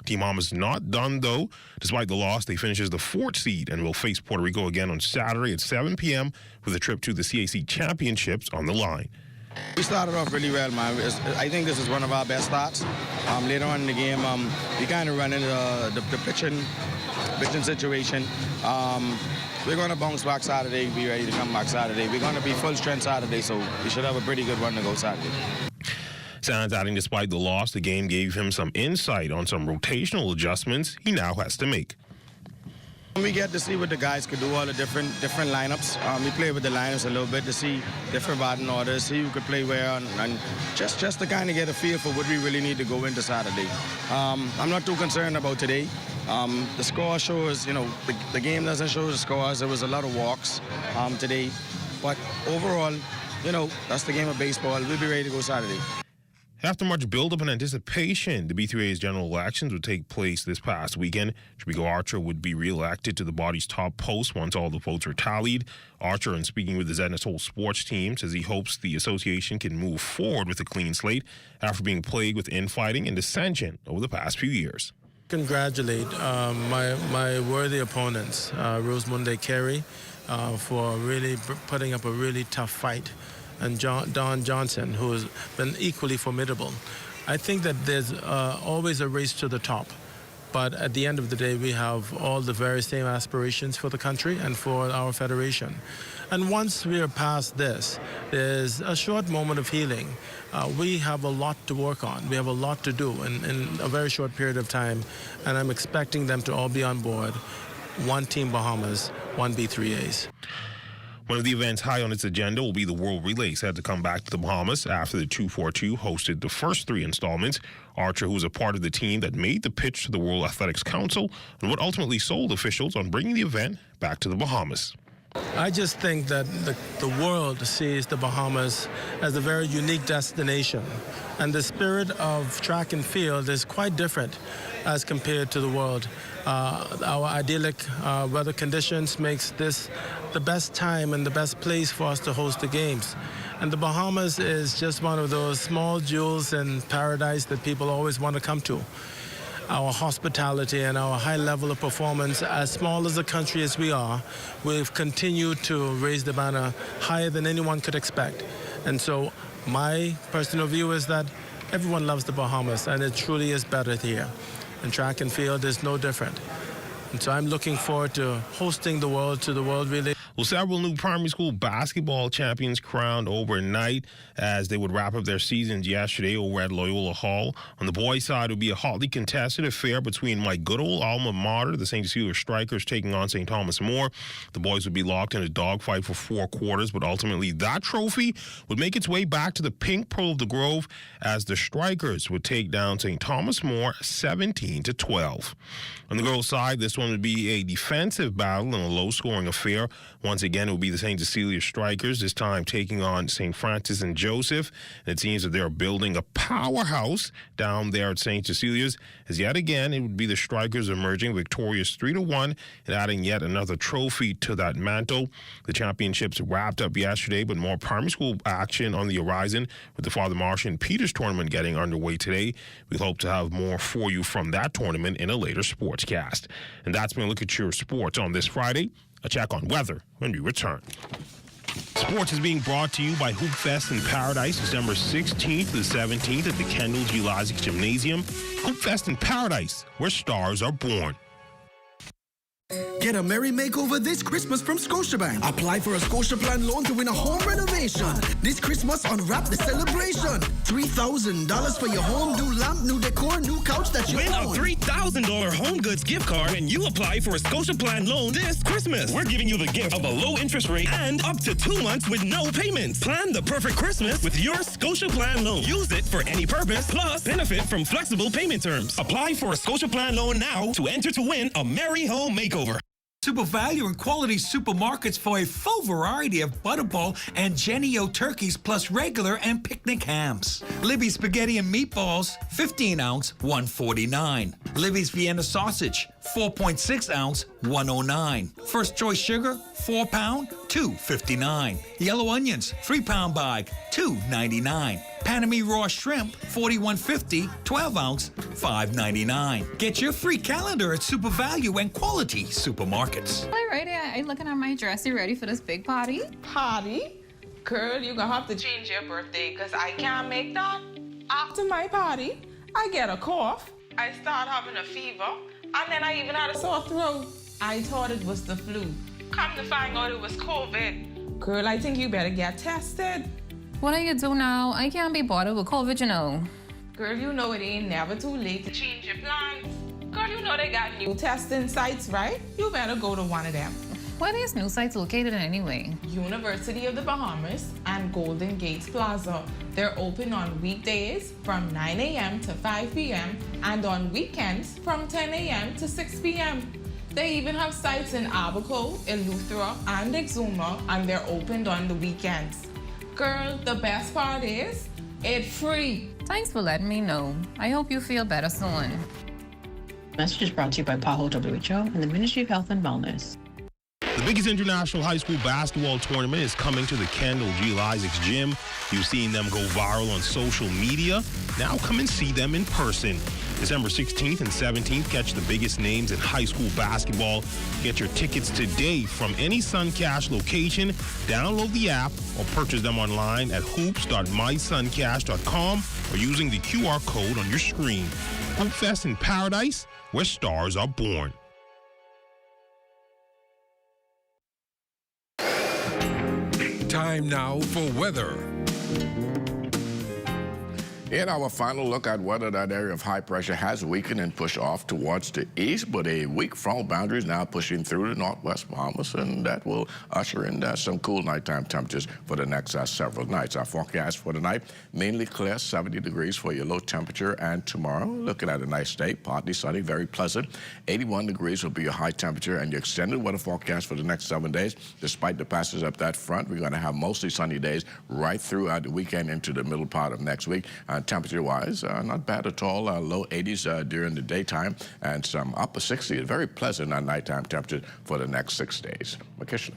Team Bahamas not done, though. Despite the loss, they finish as the 4th seed and will face Puerto Rico again on Saturday at 7 p.m. with a trip to the CAC Championships on the line. We started off really well, man. I think this is one of our best starts. Later on in the game, we kind of run into the pitching situation. We're going to bounce back Saturday, be ready to come back Saturday. We're going to be full strength Saturday, so we should have a pretty good run to go Saturday. Sands adding, despite the loss, the game gave him some insight on some rotational adjustments he now has to make. We get to see what the guys could do, all the different lineups. We play with the lineups a little bit to see different batting orders, see who could play where, and just to kind of get a feel for what we really need to go into Saturday. I'm not too concerned about today. The score shows, the game doesn't show the scores. There was a lot of walks today. But overall, that's the game of baseball. We'll be ready to go Saturday. After much buildup and anticipation, the B3A's general elections would take place this past weekend. Shamiko Archer would be re-elected to the body's top post once all the votes are tallied. Archer, in speaking with the ZNSO sports team, says he hopes the association can move forward with a clean slate after being plagued with infighting and dissension over the past few years. Congratulate my worthy opponents, Rosemunde Carey, for really putting up a really tough fight, and Don Johnson, who has been equally formidable. I think that there's always a race to the top, but at the end of the day, we have all the very same aspirations for the country and for our federation. And once we are past this, there's a short moment of healing. We have a lot to work on. We have a lot to do in a very short period of time, and I'm expecting them to all be on board. One Team Bahamas, one B3As. One of the events high on its agenda will be the World Relay, set to come back to the Bahamas after the 242 hosted the first 3 installments. Archer, who was a part of the team that made the pitch to the World Athletics Council, and what ultimately sold officials on bringing the event back to the Bahamas. I just think that the world sees the Bahamas as a very unique destination, and the spirit of track and field is quite different as compared to the world. Our idyllic weather conditions makes this the best time and the best place for us to host the games. And the Bahamas is just one of those small jewels in paradise that people always want to come to. Our hospitality and our high level of performance, as small as a country as we are, we've continued to raise the banner higher than anyone could expect. And so my personal view is that everyone loves the Bahamas, and it truly is better here. And track and field is no different. And so I'm looking forward to hosting the world to the World Relay. Well, several new primary school basketball champions crowned overnight as they would wrap up their seasons yesterday over at Loyola Hall. On the boys' side, it would be a hotly contested affair between my good old alma mater, the St. Cecilia Strikers, taking on St. Thomas More. The boys would be locked in a dogfight for 4 quarters, but ultimately that trophy would make its way back to the pink pearl of the Grove as the Strikers would take down St. Thomas More 17-12. On the girls' side, this one would be a defensive battle and a low-scoring affair. Once again, it will be the St. Cecilia Strikers, this time taking on St. Francis and Joseph. And it seems that they're building a powerhouse down there at St. Cecilia's, as yet again, it would be the Strikers emerging victorious 3-1 and adding yet another trophy to that mantle. The championships wrapped up yesterday, but more primary school action on the horizon with the Father Martian Peters tournament getting underway today. We hope to have more for you from that tournament in a later sportscast. And that's been a look at your sports on this Friday. A check on weather when we return. Sports is being brought to you by Hoop Fest in Paradise, December 16th to the 17th at the Kendall G. Lazick Gymnasium. Hoop Fest in Paradise, where stars are born. Get a merry makeover this Christmas from Scotiabank. Apply for a Scotiaplan loan to win a home renovation. This Christmas, unwrap the celebration. $3,000 for your home, new lamp, new decor, new couch that you win own. a $3,000 home goods gift card when you apply for a Scotiaplan loan this Christmas. We're giving you the gift of a low interest rate and up to 2 months with no payments. Plan the perfect Christmas with your Scotiaplan loan. Use it for any purpose, plus benefit from flexible payment terms. Apply for a Scotiaplan loan now to enter to win a merry home makeover. Super Value and Quality Supermarkets for a full variety of Butterball and Jennie-O turkeys plus regular and picnic hams. Libby's Spaghetti and Meatballs, 15-ounce, $1.49. Libby's Vienna Sausage, 4.6-ounce, $1.09. First Choice Sugar, 4-pound, $2.59. Yellow Onions, 3-pound bag, $2.99. Panamie Raw Shrimp, $41.50, 12-ounce, $5.99. Get your free calendar at Super Value and Quality Supermarkets. All right, I'm looking at my dress. You ready for this big party? Party? Girl, you're gonna have to change your birthday because I can't make that. After my party, I get a cough, I start having a fever, and then I even had a sore throat. I thought it was the flu. Come to find out it was COVID. Girl, I think you better get tested. What do you do now? I can't be bothered with COVID, you know. Girl, you know it ain't never too late to change your plans. Girl, you know they got new testing sites, right? You better go to one of them. Where are these new sites located anyway? University of the Bahamas and Golden Gates Plaza. They're open on weekdays from 9 a.m. to 5 p.m. and on weekends from 10 a.m. to 6 p.m. They even have sites in Abaco, Eleuthera, and Exuma, and they're opened on the weekends. Girl, the best part is, it's free. Thanks for letting me know. I hope you feel better soon. Message is brought to you by PAHO WHO and the Ministry of Health and Wellness. The biggest international high school basketball tournament is coming to the Kendall G. Lazick's gym. You've seen them go viral on social media. Now come and see them in person. December 16th and 17th, catch the biggest names in high school basketball. Get your tickets today from any Suncash location. Download the app or purchase them online at hoops.mysuncash.com or using the QR code on your screen. Hoop Fest in Paradise, where stars are born. Time now for weather. In our final look at weather, that area of high pressure has weakened and pushed off towards the east, but a weak front boundary is now pushing through the northwest Bahamas, and that will usher in some cool nighttime temperatures for the next several nights. Our forecast for tonight, mainly clear, 70 degrees for your low temperature, and tomorrow, looking at a nice day, partly sunny, very pleasant. 81 degrees will be your high temperature, and your extended weather forecast for the next 7 days. Despite the passage of that front, we're going to have mostly sunny days right throughout the weekend into the middle part of next week. Temperature-wise, not bad at all. Low 80s during the daytime and some upper 60s. Very pleasant nighttime temperature for the next 6 days. Makishna.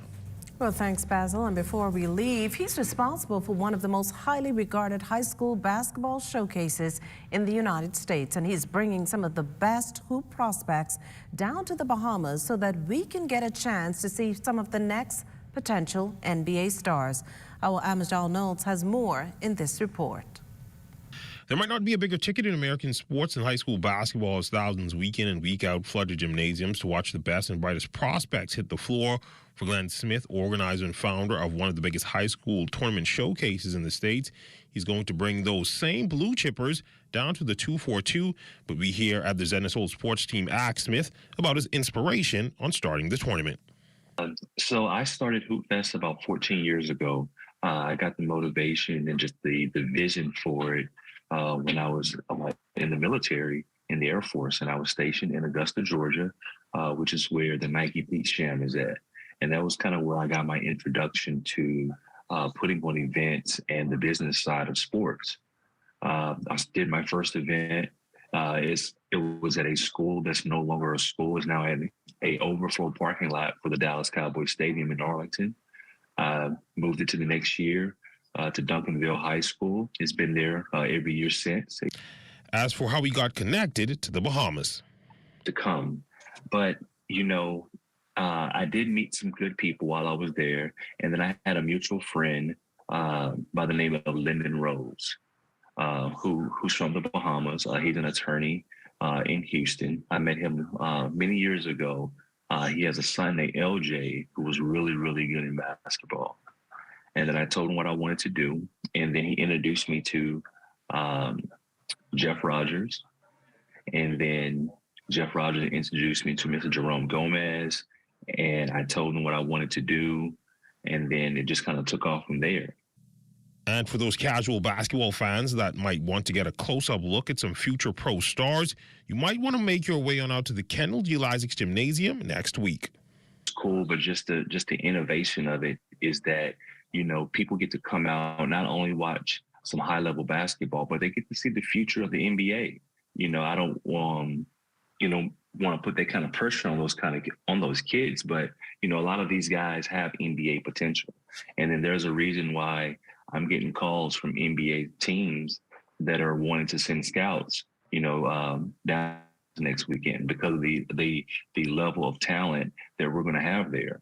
Well, thanks, Basil. And before we leave, he's responsible for one of the most highly regarded high school basketball showcases in the United States. And he's bringing some of the best hoop prospects down to the Bahamas so that we can get a chance to see some of the next potential NBA stars. Our Amajal Knowles has more in this report. There might not be a bigger ticket in American sports than high school basketball as thousands week in and week out flood to gymnasiums to watch the best and brightest prospects hit the floor. For Glenn Smith, organizer and founder of one of the biggest high school tournament showcases in the States, he's going to bring those same blue chippers down to the 242. But we hear at the ZNS sports team ask Smith about his inspiration on starting the tournament. So I started Hoop Fest about 14 years ago. I got the motivation and just the vision for it when I was in the military, in the Air Force, and I was stationed in Augusta, Georgia, which is where the Nike Beach Jam is at. And that was kind of where I got my introduction to putting on events and the business side of sports. I did my first event. It was at a school that's no longer a school. It's now at a overflow parking lot for the Dallas Cowboys Stadium in Arlington. Moved it to the next year to Duncanville High School. It's been there every year since. As for how we got connected to the Bahamas. To come. But, you know, I did meet some good people while I was there. And then I had a mutual friend by the name of Lyndon Rose, who's from the Bahamas. He's an attorney in Houston. I met him many years ago. He has a son named LJ who was really, really good in basketball. And then I told him what I wanted to do. And then he introduced me to Jeff Rogers. And then Jeff Rogers introduced me to Mr. Jerome Gomez. And I told him what I wanted to do. And then it just kind of took off from there. And for those casual basketball fans that might want to get a close-up look at some future pro stars, you might want to make your way on out to the Kendall G. Lysick Gymnasium next week. It's cool, but just the innovation of it is that, you know, people get to come out, not only watch some high-level basketball, but they get to see the future of the NBA. You know, I don't want to put that kind of pressure on those kids, but, you know, a lot of these guys have NBA potential. And then there's a reason why I'm getting calls from NBA teams that are wanting to send scouts, you know, down next weekend because of the level of talent that we're going to have there.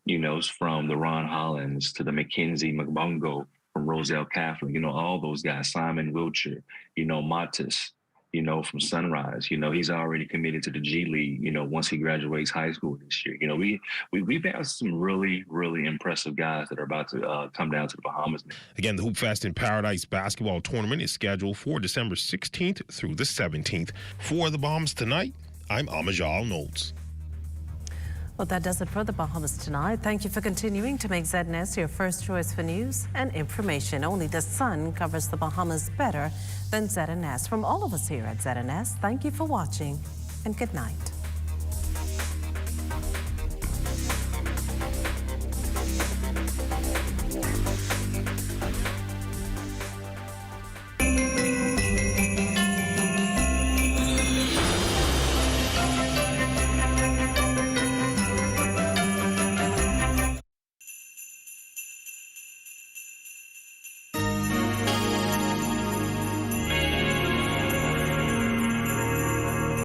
You know, it's from the Ron Hollands to the Mackenzie Mbongo from Roselle Catholic, you know, all those guys, Simon Wiltshire, you know, Matis, you know, from Sunrise, you know, he's already committed to the G League, you know, once he graduates high school this year. You know, we've had some really, really impressive guys that are about to come down to the Bahamas. Again, the Hoop Fest in Paradise basketball tournament is scheduled for December 16th through the 17th. For the Bahamas Tonight, I'm Amajal Knowles. Well, that does it for the Bahamas Tonight. Thank you for continuing to make ZNS your first choice for news and information. Only the sun covers the Bahamas better than ZNS. From all of us here at ZNS, thank you for watching and good night.